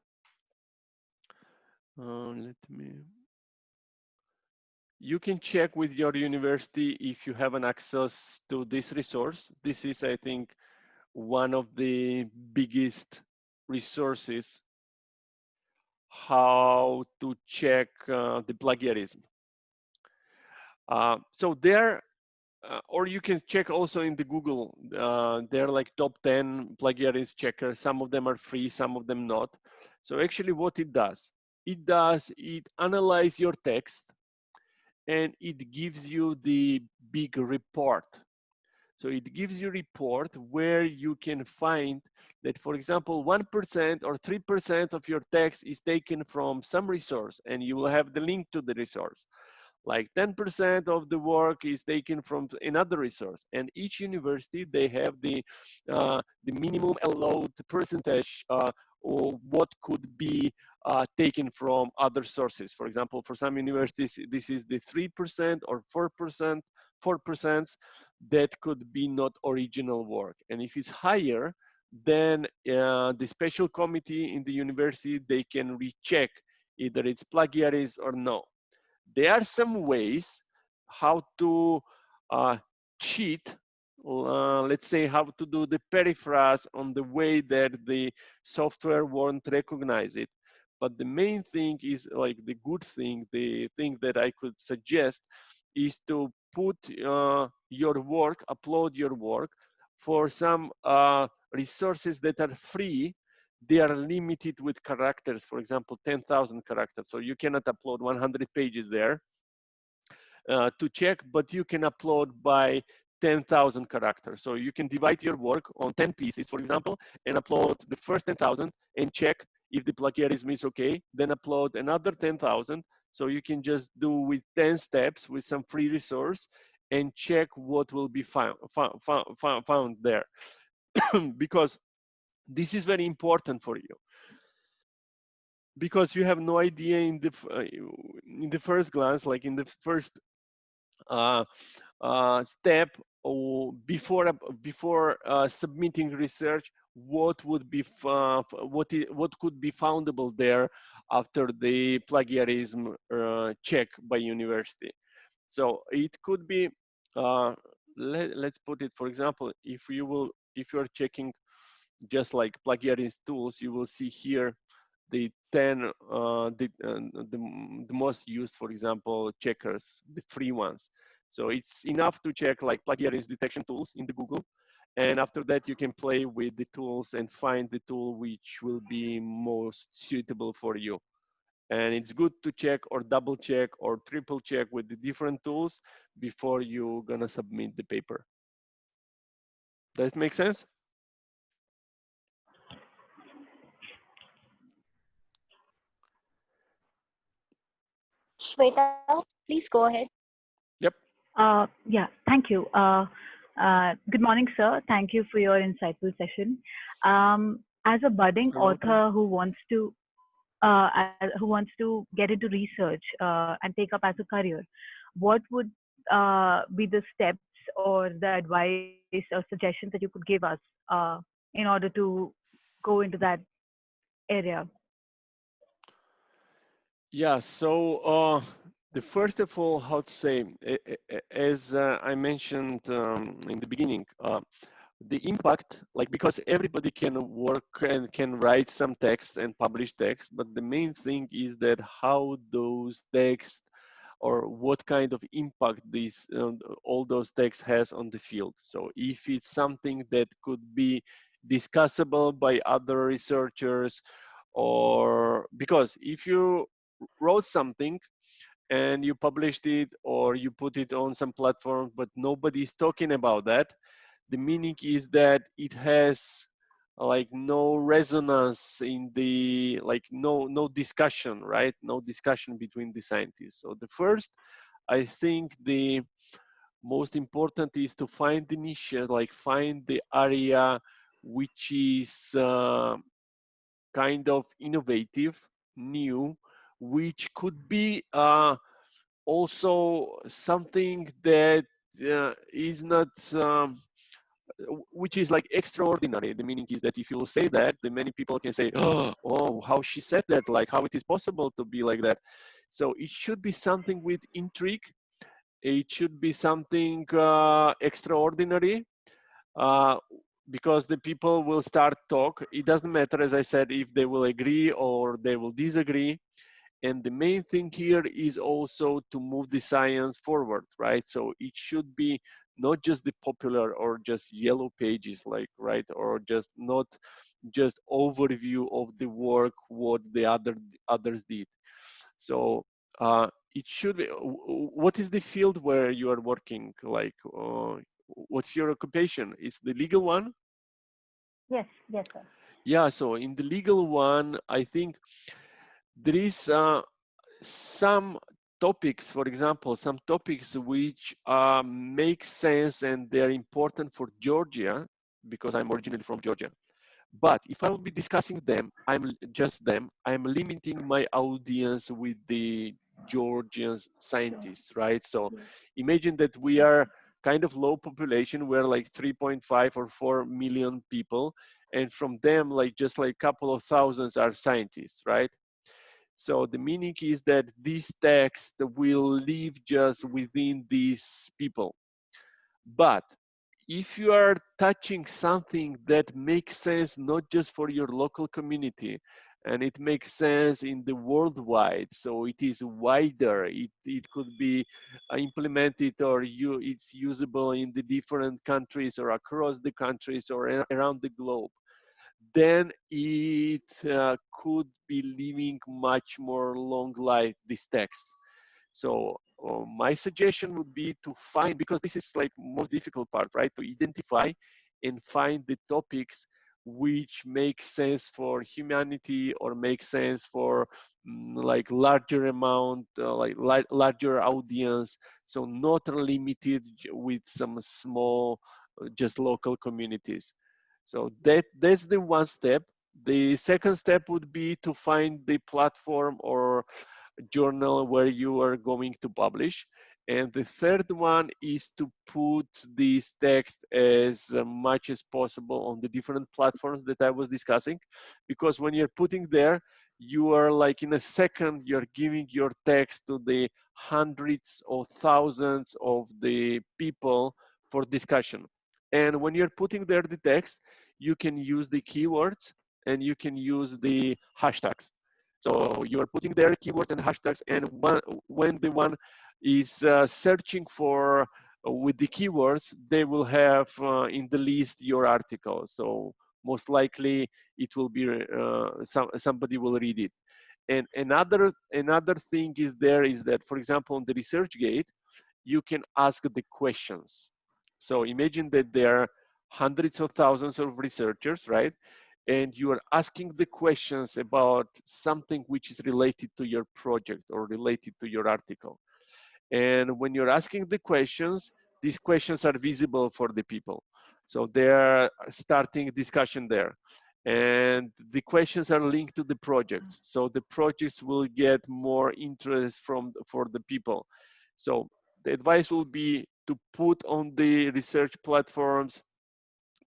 Let me. You can check with your university if you have an access to this resource. This is, I think, one of the biggest resources how to check the plagiarism. So there, or you can check also in the Google. They're like top 10 plagiarism checkers. Some of them are free, some of them not. So actually what it analyzes your text and it gives you the big report. So it gives you a report where you can find that, for example, 1% or 3% of your text is taken from some resource, and you will have the link to the resource. Like 10% of the work is taken from another resource, and each university, they have the minimum allowed percentage or what could be taken from other sources. For example, for some universities, this is the 3% or 4% that could be not original work. And if it's higher, then the special committee in the university, they can recheck either it's plagiarism or no. There are some ways how to cheat, let's say how to do the periphrase on the way that the software won't recognize it. But the main thing is, like, the good thing, the thing that I could suggest is to put your work, upload your work for some resources that are free. They are limited with characters, for example, 10,000 characters. So you cannot upload 100 pages there to check, but you can upload by 10,000 characters. So you can divide your work on 10 pieces, for example, and upload the first 10,000 and check if the plagiarism is okay, then upload another 10,000. So you can just do with 10 steps with some free resource and check what will be found there. Because this is very important for you, because you have no idea in the first glance, like in the first step, or before submitting research, what would be what could be foundable there after the plagiarism check by university. So it could be let's put it, for example, if you're checking just like plagiarism tools, you will see here the 10 the most used, for example, checkers, the free ones. So it's enough to check like plagiarism detection tools in the Google, and after that you can play with the tools and find the tool which will be most suitable for you. And it's good to check or double check or triple check with the different tools before you're gonna submit the paper. Does it make sense? Shweta, please go ahead. Yep. Yeah, thank you. Good morning, sir. Thank you for your insightful session. As a budding You're welcome. author who wants to get into research and take up as a career, what would be the steps or the advice or suggestions that you could give us in order to go into that area? Yeah, so the first of all, how to say, as I mentioned in the beginning, the impact, like because everybody can work and can write some text and publish text, but the main thing is that how those texts or what kind of impact these all those texts has on the field. So if it's something that could be discussable by other researchers, or because if you wrote something and you published it or you put it on some platform but nobody's talking about that, the meaning is that it has like no resonance in the, like no discussion, right? No discussion between the scientists. So the first, I think the most important is to find the niche, like find the area which is kind of innovative, new, which could be also something that is not which is like extraordinary. The meaning is that if you say that, then many people can say, oh, how she said that, like how it is possible to be like that. So it should be something with intrigue. It should be something extraordinary, uh, because the people will start talk. It doesn't matter, as I said, if they will agree or they will disagree. And the main thing here is also to move the science forward, right? So it should be not just the popular or just yellow pages, like, right? Or just not just overview of the work, what the others did. So it should be, what is the field where you are working? Like, what's your occupation? Is the legal one? Yes, yes, sir. Yeah, so in the legal one, I think there is some topics, for example, some topics which make sense and they're important for Georgia, because I'm originally from Georgia. But if I will be discussing them, I'm limiting my audience with the Georgian scientists, right? So imagine that we are kind of low population. We're like 3.5 or 4 million people. And from them, like just like a couple of thousands are scientists, right? So the meaning is that this text will live just within these people. But if you are touching something that makes sense not just for your local community, and it makes sense in the worldwide, so it is wider, it could be implemented or it's usable in the different countries or across the countries or around the globe, then it could be living much more long life, this text. So my suggestion would be to find, because this is like most difficult part, right? To identify and find the topics which make sense for humanity or make sense for like larger amount, larger audience. So not limited with some small, just local communities. So that's the one step. The second step would be to find the platform or journal where you are going to publish. And the third one is to put this text as much as possible on the different platforms that I was discussing. Because when you're putting there, you are like in a second, you're giving your text to the hundreds or thousands of the people for discussion. And when you're putting there the text, you can use the keywords and you can use the hashtags. So you are putting there keywords and hashtags, and when the one is searching for with the keywords, they will have in the list your article. So most likely it will be somebody will read it. And another thing is there is that, for example, on the Researchgate, you can ask the questions. So imagine that there are hundreds of thousands of researchers, right? and you are asking the questions about something which is related to your project or related to your article. And when you're asking the questions, these questions are visible for the people. So they're starting discussion there. And the questions are linked to the projects. So the projects will get more interest for the people. So the advice will be to put on the research platforms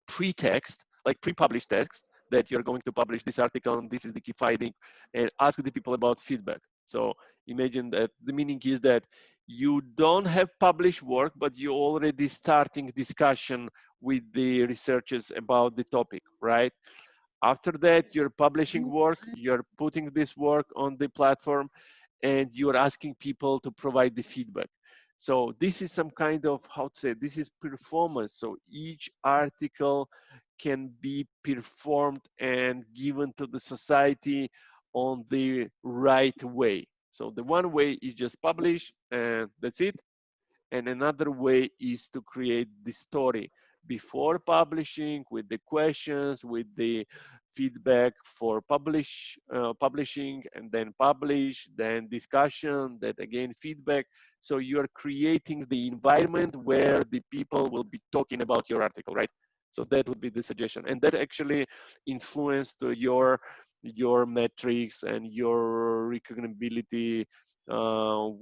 pre-text, like pre-published text, that you're going to publish this article and this is the key finding, and ask the people about feedback. So imagine that the meaning is that you don't have published work, but you're already starting discussion with the researchers about the topic, right? After that, you're publishing work, you're putting this work on the platform, and you're asking people to provide the feedback. So this is some kind of, how to say, this is performance. So each article can be performed and given to the society on the right way. So the one way is just publish and that's it. And another way is to create the story before publishing, with the questions, with the feedback for publishing, and then publish, then discussion, then again feedback. So you are creating the environment where the people will be talking about your article, right? So that would be the suggestion, and that actually influenced your metrics and your recognizability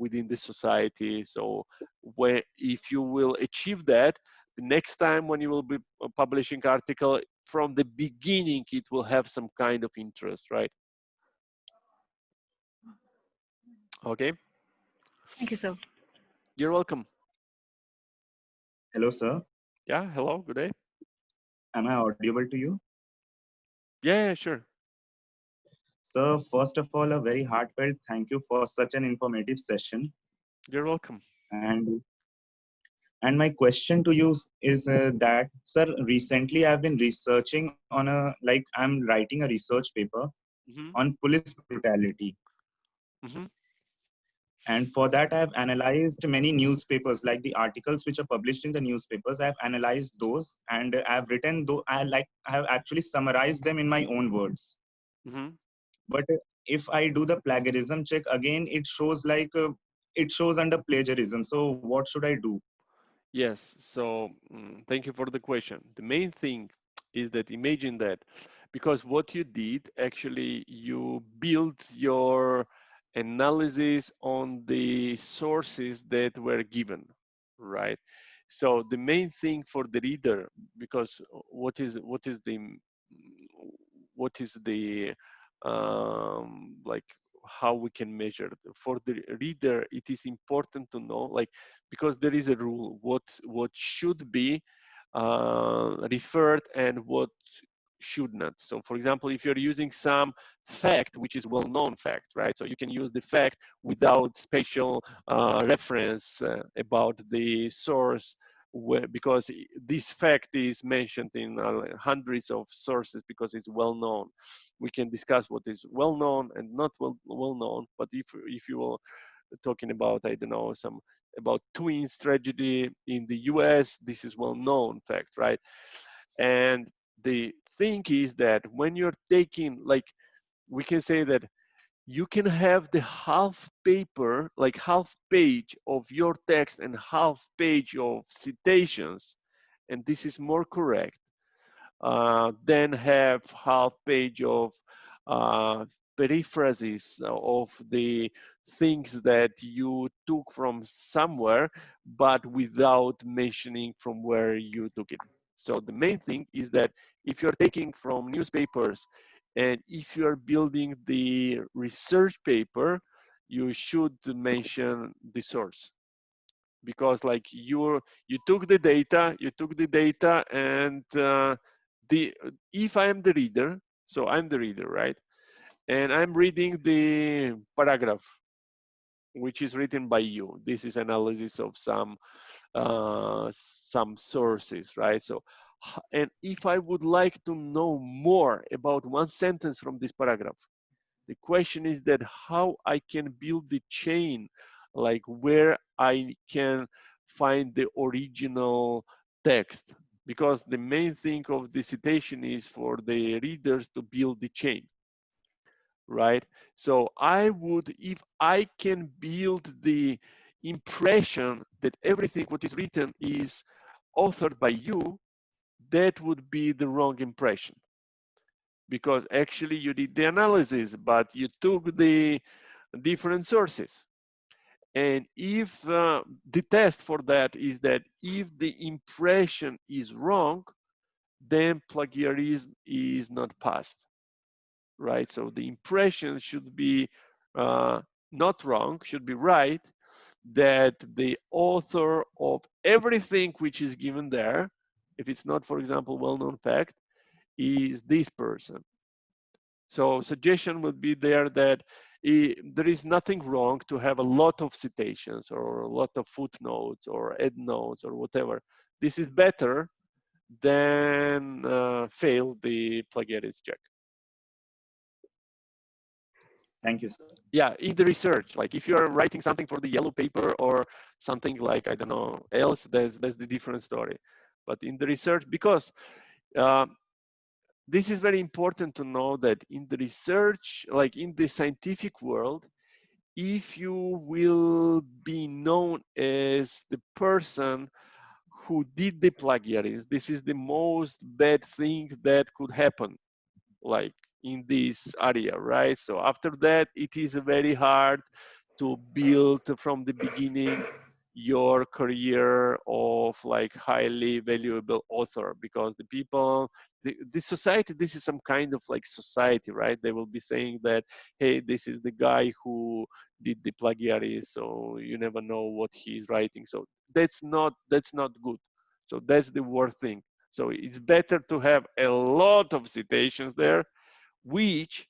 within the society. So when, if you will achieve that, the next time when you will be publishing article, from the beginning it will have some kind of interest, right? Okay, Thank you, sir. you're welcome. Hello, sir. Yeah, hello, good day. Am I audible to you? Yeah, sure. Sir, first of all, a very heartfelt thank you for such an informative session. You're welcome. And my question to you is that, sir, recently I've been researching on I'm writing a research paper Mm-hmm. on police brutality. Mm-hmm. And for that, I've analyzed many newspapers, like the articles which are published in the newspapers. I've analyzed those and I've written, though I have actually summarized them in my own words. Mm-hmm. But if I do the plagiarism check again, it shows it shows under plagiarism. So what should I do? Yes, so thank you for the question. The main thing is that imagine that, because what you did, actually you built your analysis on the sources that were given, right? So the main thing for the reader, because what is the like how we can measure for the reader, it is important to know, like, because there is a rule what should be referred and what should not. So for example, if you're using some fact which is well-known fact, right, so you can use the fact without special reference about the source, because this fact is mentioned in hundreds of sources because it's well known. We can discuss what is well known and not well known, but if you will talking about, I don't know, some about twins tragedy in the US, this is well known fact, right? And the thing is that when you're taking, like, we can say that you can have the half paper, like half page of your text and half page of citations, and this is more correct, then have half page of uh, periphrases of the things that you took from somewhere, but without mentioning from where you took it. So the main thing is that if you're taking from newspapers and if you're building the research paper, you should mention the source, because like you took the data and the if I am the reader, so I'm the reader, right, and I'm reading the paragraph which is written by you. This is analysis of some sources, right? So and if I would like to know more about one sentence from this paragraph, the question is that how I can build the chain, like where I can find the original text. because the main thing of the citation is for the readers to build the chain, right? So I would, if I can build the impression that everything what is written is authored by you, that would be the wrong impression, because actually you did the analysis, but you took the different sources. And if the test for that is that if the impression is wrong, then plagiarism is not passed, right? So the impression should be not wrong, should be right, that the author of everything which is given there, if it's not, for example, well-known fact, is this person. So suggestion would be there that there is nothing wrong to have a lot of citations or a lot of footnotes or endnotes or whatever. This is better than fail the plagiarism check. Thank you, sir. Yeah, in the research, like if you're writing something for the yellow paper or something like, I don't know, else, that's the different story. But in the research, because this is very important to know that in the research, like in the scientific world, if you will be known as the person who did the plagiarism, this is the most bad thing that could happen, like in this area, right? So after that, it is very hard to build from the beginning your career of like highly valuable author, because the people, the society, this is some kind of like society, right? They will be saying that, hey, this is the guy who did the plagiarism, so you never know what he's writing. So that's not good. So that's the worst thing. So it's better to have a lot of citations there, which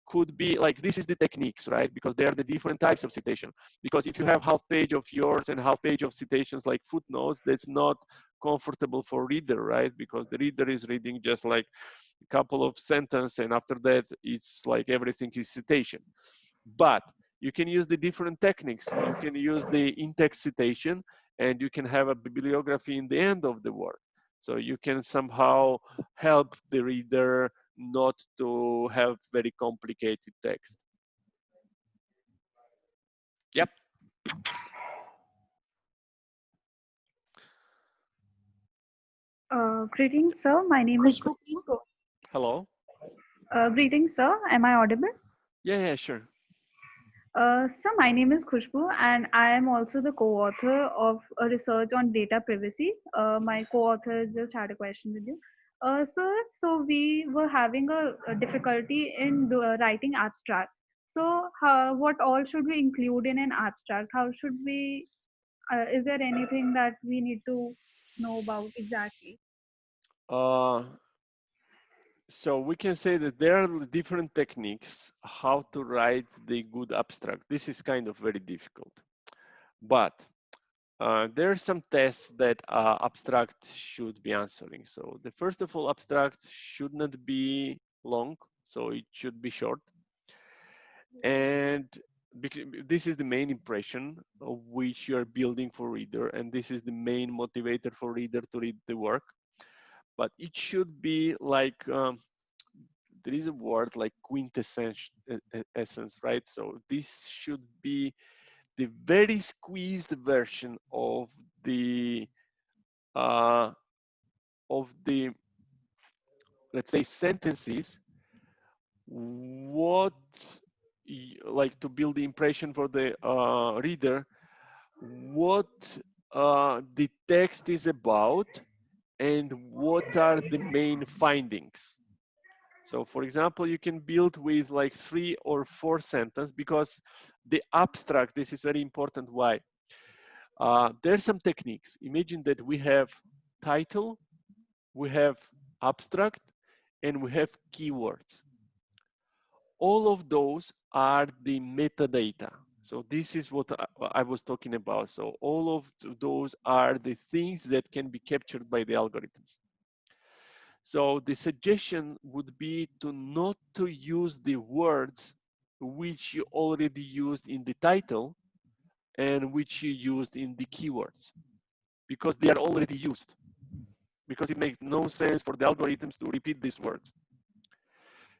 could be like, this is the techniques, right? Because there are the different types of citation. Because if you have half page of yours and half page of citations like footnotes, that's not comfortable for reader, right? Because the reader is reading just like a couple of sentences, and after that, it's like everything is citation. But you can use the different techniques. You can use the in-text citation, and you can have a bibliography in the end of the work. So you can somehow help the reader not to have very complicated text. Yep. Greetings, sir. My name is Khushbu, please go. Hello. Greetings, sir. Am I audible? Yeah, sure. Sir, my name is Khushbu, and I am also the co-author of a research on data privacy. My co-author just had a question with you. Sir, so we were having a difficulty in writing abstract. So, what all should we include in an abstract? How should we? Is there anything that we need to know about exactly? Uh, so we can say that there are different techniques how to write the good abstract. This is kind of very difficult, but there are some tests that abstract should be answering. So the first of all, abstract should not be long, so it should be short. And this is the main impression of which you're building for reader, and this is the main motivator for reader to read the work. But it should be like, there is a word like quintessence, essence, right? So this should be the very squeezed version uh, of the, let's say, sentences, what like to build the impression for the reader, what the text is about and what are the main findings. So for example, you can build with like 3 or 4 sentences, because the abstract, this is very important. Why? There's some techniques. Imagine that we have title, we have abstract, and we have keywords. All of those are the metadata. So this is what I was talking about. So all of those are the things that can be captured by the algorithms. So the suggestion would be to not to use the words which you already used in the title and which you used in the keywords, because they are already used. because it makes no sense for the algorithms to repeat these words.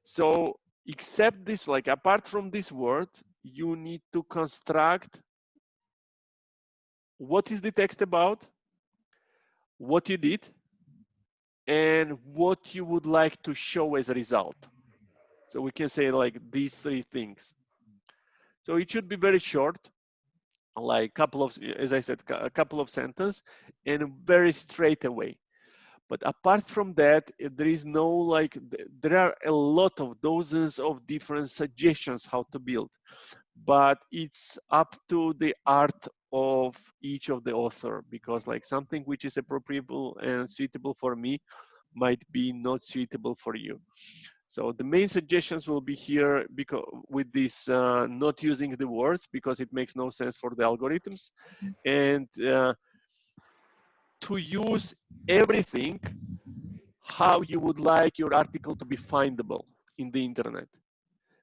So except this, like apart from this word, you need to construct what is the text about, what you did, and what you would like to show as a result. So we can say like these three things. So it should be very short, like couple of, as I said, a couple of sentences, and very straight away. But apart from that, there is no like, there are a lot of dozens of different suggestions how to build, but it's up to the art of each of the author, because like something which is appropriate and suitable for me might be not suitable for you. So the main suggestions will be here because with this not using the words because it makes no sense for the algorithms, and to use everything how you would like your article to be findable in the internet.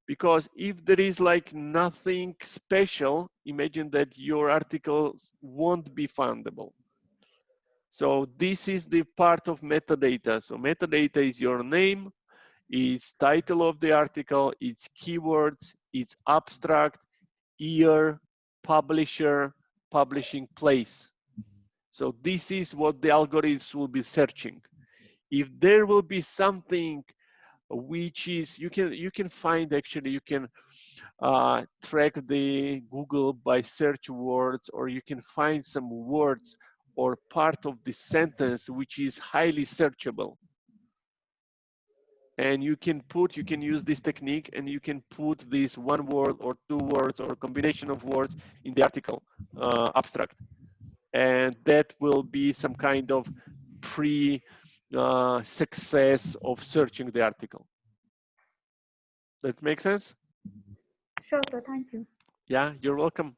Because if there is like nothing special, imagine that your articles won't be findable. So this is the part of metadata. So metadata is your name, it's title of the article, it's keywords, it's abstract, year, publisher, publishing place. So this is what the algorithms will be searching. If there will be something which is, you can find, actually you can track the Google by search words, or you can find some words or part of the sentence which is highly searchable. And you can use this technique, and you can put this one word or two words or a combination of words in the article abstract. And that will be some kind of success of searching the article. That makes sense? Sure, sir. Thank you. Yeah, you're welcome.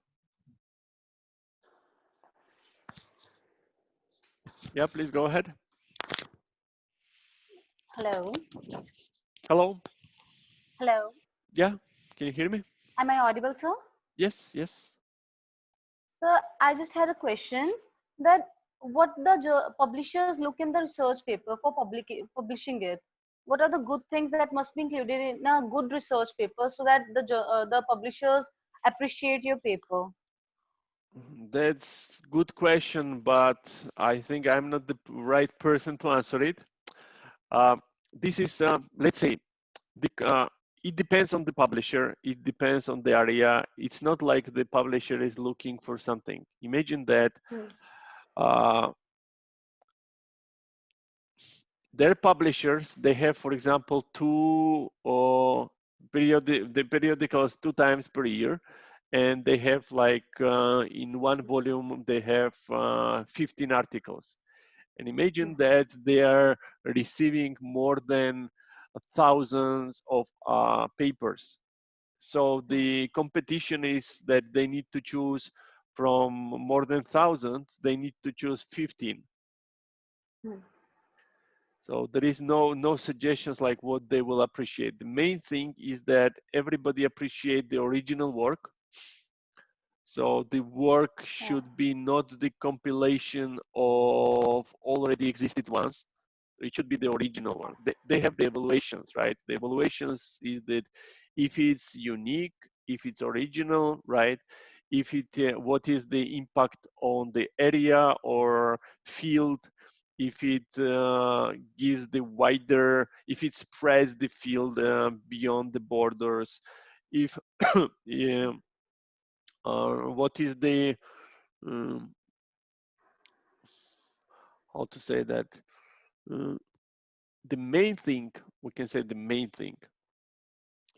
Yeah, please go ahead. Hello. Hello. Hello. Yeah, can you hear me? Am I audible, sir? Yes, yes. Sir, I just had a question that what the publishers look in the research paper for publishing it. What are the good things that must be included in a good research paper so that the publishers appreciate your paper? That's good question, but I think I'm not the right person to answer it. This is, let's say, it depends on the publisher. It depends on the area. It's not like the publisher is looking for something. Imagine that their publishers, they have, for example, the periodicals 2 times per year, and they have like in one volume they have 15 articles. And imagine that they are receiving more than thousands of papers. So the competition is that they need to choose from more than thousands, they need to choose 15. So there is no suggestions like what they will appreciate. The main thing is that everybody appreciate the original work. So the work should be not the compilation of already existed ones. It should be the original one. They have the evaluations, right? The evaluations is that if it's unique, if it's original, right? If it, what is the impact on the area or field, if it gives the wider, if it spreads the field beyond the borders, if yeah, what is the how to say that, the main thing, we can say the main thing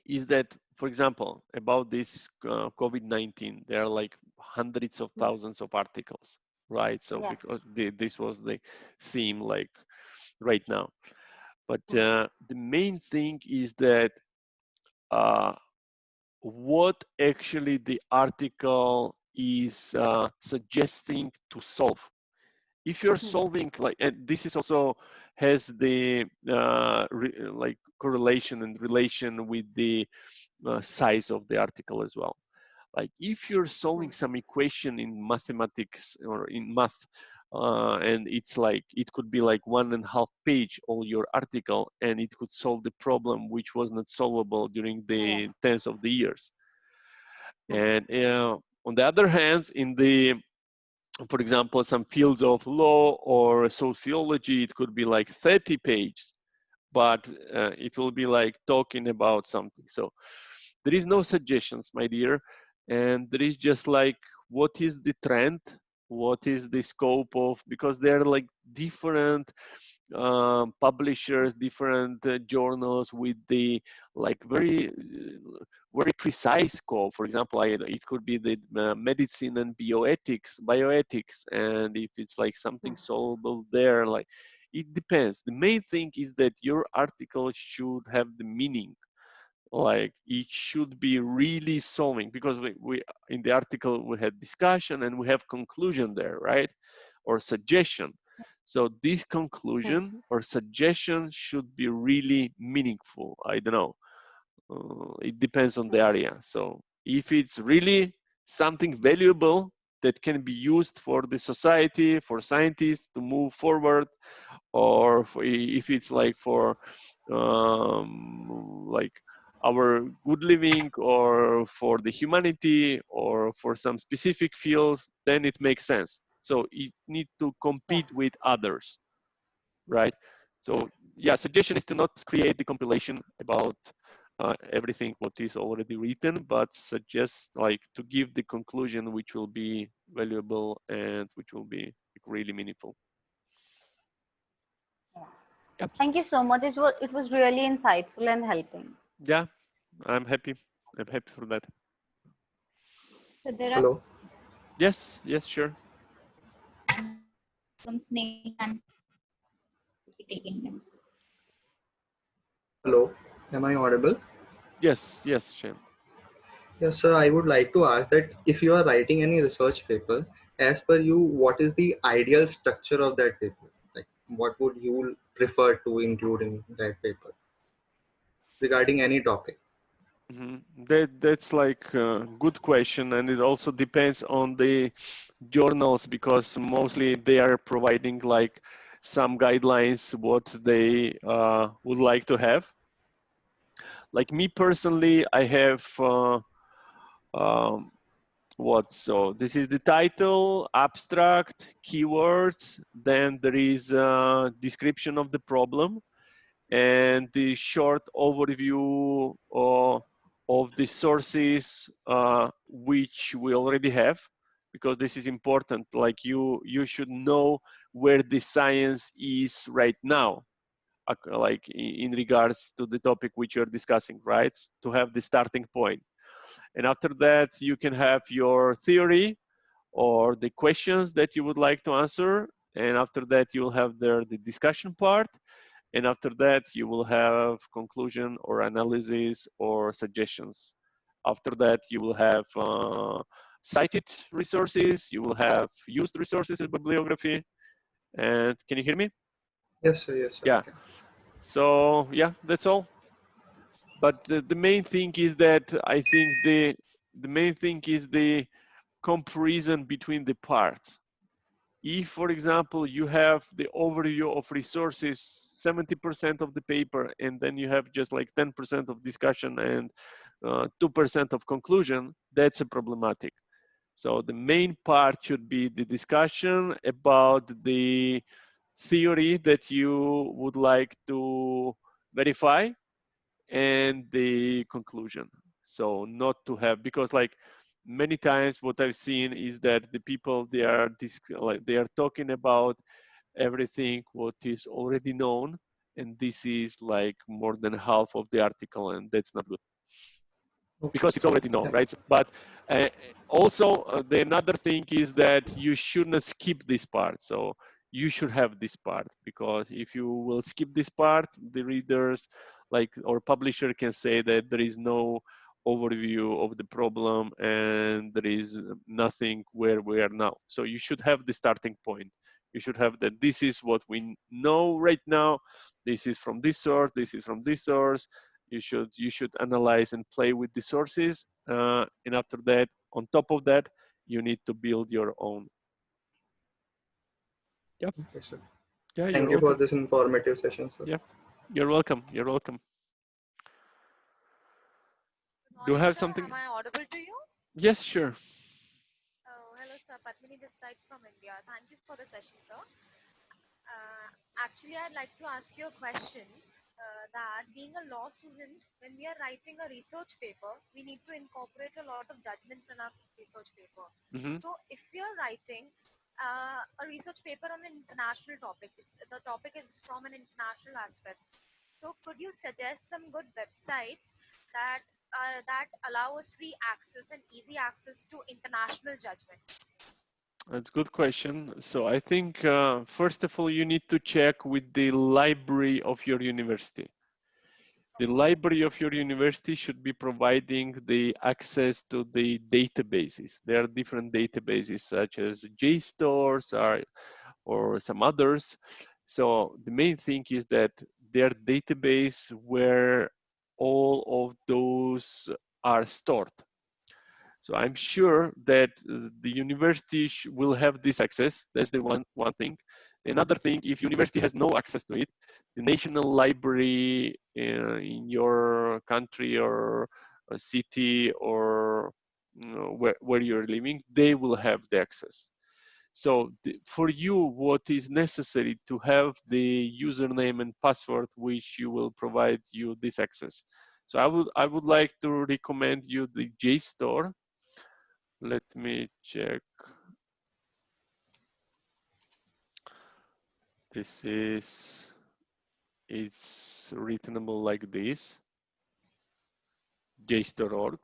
is that, for example, about this COVID-19, there are like hundreds of thousands of articles, right? So because this was the theme like right now. But the main thing is that what actually the article is suggesting to solve. If you're solving like, and this is also has the like correlation and relation with the size of the article as well. Like if you're solving some equation in mathematics or in math, and it's like it could be like 1.5 page all your article, and it could solve the problem which was not solvable during the tens of the years. And on the other hand, in the, for example, some fields of law or sociology, it could be like 30 pages, but it will be like talking about something. So there is no suggestions, my dear, and there is just like what is the trend, what is the scope of, because they're like different publishers, different journals with the like very precise scope. For example, it could be the medicine and bioethics, and if it's like something solvable there, like it depends. The main thing is that your article should have the meaning, like it should be really solving, because we in the article we had discussion and we have conclusion there, right, or suggestion. So this conclusion or suggestion should be really meaningful. I don't know, it depends on the area. So if it's really something valuable that can be used for the society, for scientists to move forward, or if it's like for like our good living, or for the humanity, or for some specific fields, then it makes sense. So it needs to compete with others, right? So yeah, suggestion is to not create the compilation about everything what is already written, but suggest like to give the conclusion which will be valuable and which will be like, really meaningful. Yep. Thank you so much. It was really insightful and helping. Yeah, I'm happy. I'm happy for that. So there are Hello. Yes, yes, sure. from Snake and taking them. Hello. Am I audible? Yes, yes, Shane. Yes, sir. I would like to ask that if you are writing any research paper, as per you, what is the ideal structure of that paper? Like, what would you prefer to include in that paper regarding any topic? That's like a good question, and it also depends on the journals, because mostly they are providing like some guidelines what they would like to have. Like me personally, I have so this is the title, abstract, keywords, then there is a description of the problem, and the short overview of the sources which we already have, because this is important. Like you should know where the science is right now, like in regards to the topic which you're discussing, right? To have the starting point. And after that, you can have your theory or the questions that you would like to answer. And after that, you will have there the discussion part. And after that, you will have conclusion or analysis or suggestions. After that, you will have cited resources. You will have used resources in bibliography. And can you hear me? Yes, sir. Yes, sir. Yeah. So yeah, that's all. But the main thing is that I think the main thing is the comparison between the parts. If, for example, you have the overview of resources, 70% of the paper, and then you have just like 10% of discussion and 2% of conclusion, that's a problematic. So the main part should be the discussion about the theory that you would like to verify, and the conclusion. So not to have, because like many times what I've seen is that the people, they are talking about everything what is already known, and this is like more than half of the article, and that's not good, because it's already known, right? But also the another thing is that you should not skip this part. So you should have this part, because if you will skip this part, the readers like or publisher can say that there is no overview of the problem and there is nothing where we are now. So you should have the starting point. You should have that this is what we know right now. This is from this source. This is from this source. You should analyze and play with the sources, and after that, on top of that, you need to build your own. Yep. Okay, sir. Yeah, Thank you're you for welcome. this informative session, sir. Yeah, you're welcome. You're welcome. Good Do you morning, have sir. something? Am I audible to you? Yes, sure. Oh, hello, sir. Padmini this side from India. Thank you for the session, sir. Actually, I'd like to ask you a question. That being a law student, when we are writing a research paper, we need to incorporate a lot of judgments in our research paper. Hmm. So, if we are writing a research paper on an international topic, the topic is from an international aspect. So, could you suggest some good websites that that allow us free access and easy access to international judgments? That's a good question. So I think first of all, you need to check with the library of your university. The library of your university should be providing the access to the databases. There are different databases such as JSTORs or some others. So the main thing is that their database where all of those are stored. So I'm sure that the university will have this access. That's the one thing. Another thing, if university has no access to it, the national library in your country or city or where you're living, they will have the access. So for you, what is necessary to have the username and password, which you will provide you this access. So I would like to recommend you the JSTOR. Let me check. It's returnable like this, js.org,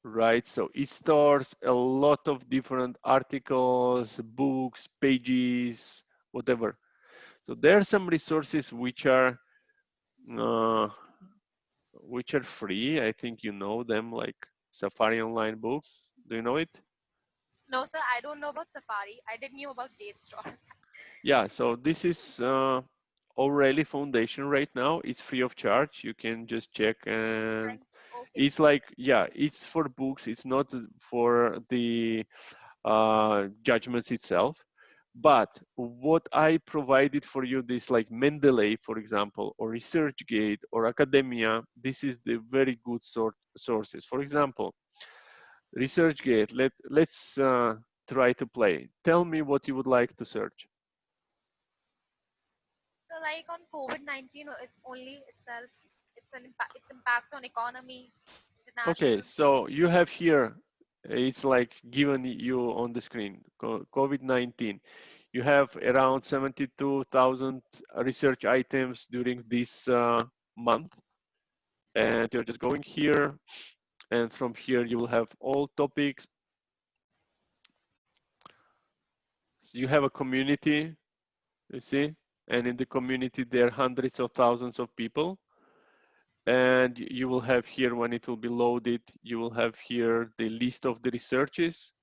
right? So it stores a lot of different articles, books, pages, whatever. So there are some resources uh, which are free. I think you know them, like Safari Online Books. Do you know it? No, sir, I don't know about Safari. I did knew about JSTOR. Yeah, so this is O'Reilly Foundation right now. It's free of charge. You can just check, and Okay, it's sir. like, yeah, it's for books. It's not for the judgments itself. But what I provided for you, this like Mendeley, for example, or Researchgate or Academia, this is the very good sources. For example, Researchgate, let's try to play. Tell me what you would like to search. So, like on COVID-19 only itself, its impact on economy, Okay, international so trade. you have here, it's like given you on the screen, COVID-19. You have around 72,000 research items during this month. And you're just going here. And from here, you will have all topics. So you have a community, you see? And in the community, there are hundreds of thousands of people. And you will have here, when it will be loaded, you will have here the list of the researches.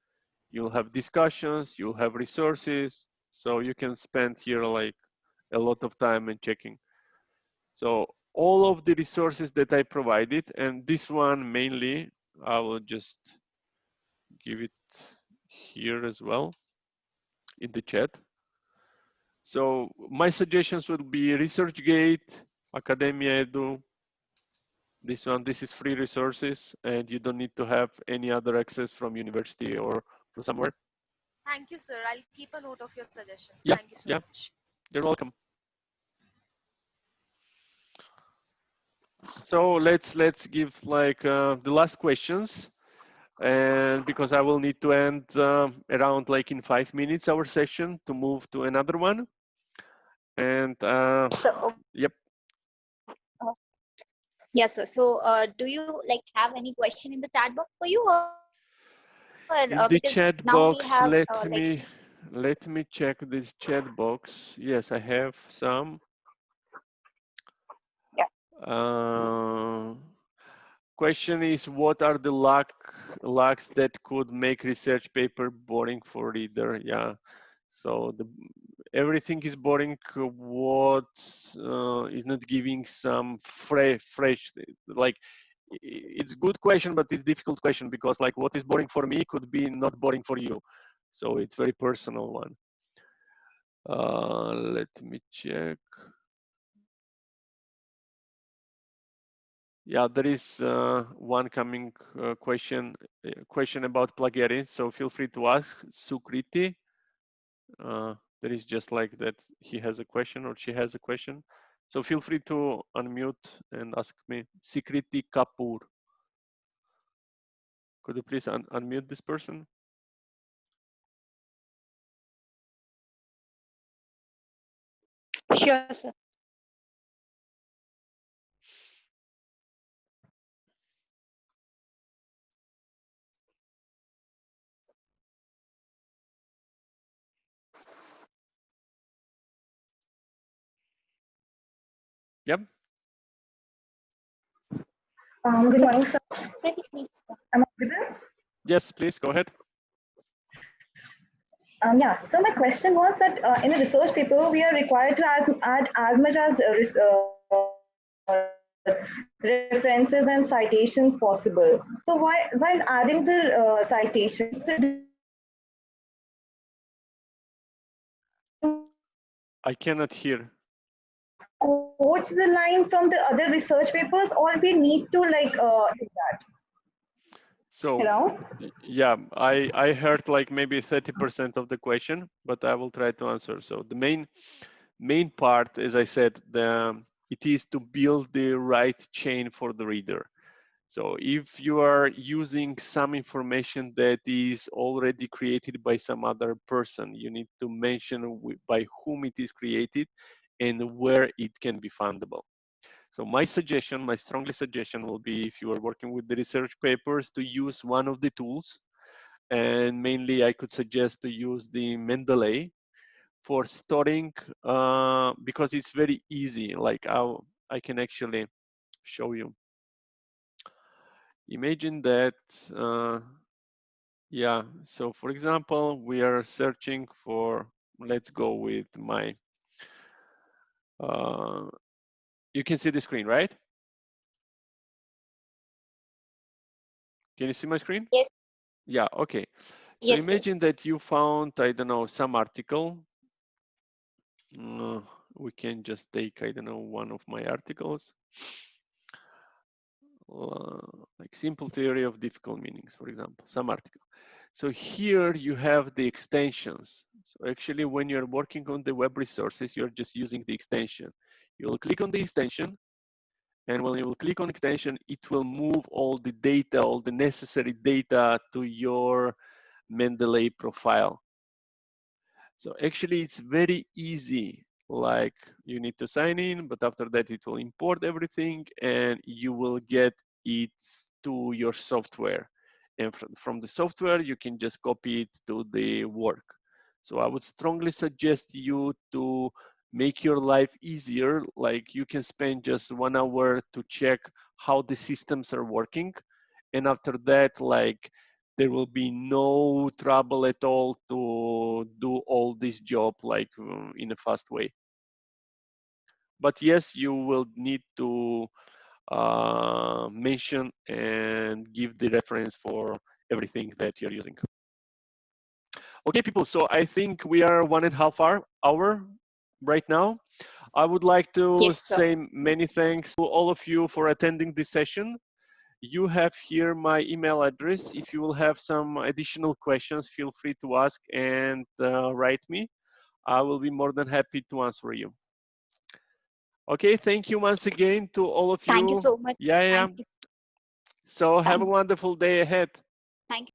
You'll have discussions, you'll have resources. So you can spend here like a lot of time in checking. So all of the resources that I provided, and this one mainly, I will just give it here as well in the chat. So my suggestions would be Researchgate, Academia Edu. This is free resources, and you don't need to have any other access from university or from somewhere. Thank you, sir. I'll keep a note of your suggestions. Yeah, Thank you so yeah, much. you're welcome. So let's give like the last questions, and because I will need to end around like in 5 minutes our session to move to another one. And So, yep. uh, yes, sir. So, do you like have any question in the chat box for you, or because In the now we chat have box, like let me check this chat box. Yes, I have some. yeah. Question is, what are the lacks that could make research paper boring for reader? Yeah, so everything is boring. What is not giving some fresh, like it's good question, but it's difficult question because like what is boring for me could be not boring for you. So it's very personal one. Let me check. Yeah, there is one coming question about plagiarism. So feel free to ask Sukriti. There is just like that. He has a question or she has a question. So feel free to unmute and ask me. Sukriti Kapoor. Could you please unmute this person? Sure, sir. Yep. Good morning, sir. Pretty please. Am I audible? Yes, please go ahead. Yeah, so my question was that in a research paper, we are required to add as much as references and citations possible. So while adding the citations, I cannot hear. quote the line from the other research papers, or we need to like do that? So Hello? yeah, I heard like maybe 30% of the question, but I will try to answer. So the main part, as I said, it is to build the right chain for the reader. So if you are using some information that is already created by some other person, you need to mention by whom it is created and where it can be fundable. So my suggestion, my strongly suggestion will be, if you are working with the research papers, to use one of the tools. And mainly I could suggest to use the Mendeley for storing, because it's very easy. Like I can actually show you. Imagine that, yeah, so for example, we are searching for, let's go with my, you can see the screen, right? Can you see my screen? Yes. Yeah, okay. So Yes, sir. imagine that you found, I don't know, some article. We can just take, I don't know, one of my articles. Like simple theory of difficult meanings, for example, some article. So here you have the extensions. So actually when you're working on the web resources, you're just using the extension. You'll click on the extension, and when you will click on extension, it will move all the data, all the necessary data to your Mendeley profile. So actually it's very easy. Like you need to sign in, but after that it will import everything and you will get it to your software. And from the software, you can just copy it to the work. So I would strongly suggest you to make your life easier. Like you can spend just 1 hour to check how the systems are working. And after that, like there will be no trouble at all to do all this job like in a fast way. But yes, you will need to mention and give the reference for everything that you're using. Okay, people, so I think we are 1.5 hour right now. I would like to Yes, sir. say many thanks to all of you for attending this session. You have here my email address. If you will have some additional questions, feel free to ask and write me. I will be more than happy to answer you. Okay, thank you once again to all of you. Thank you so much. Yeah. Thank you. So have a Thank, wonderful day ahead. thank you.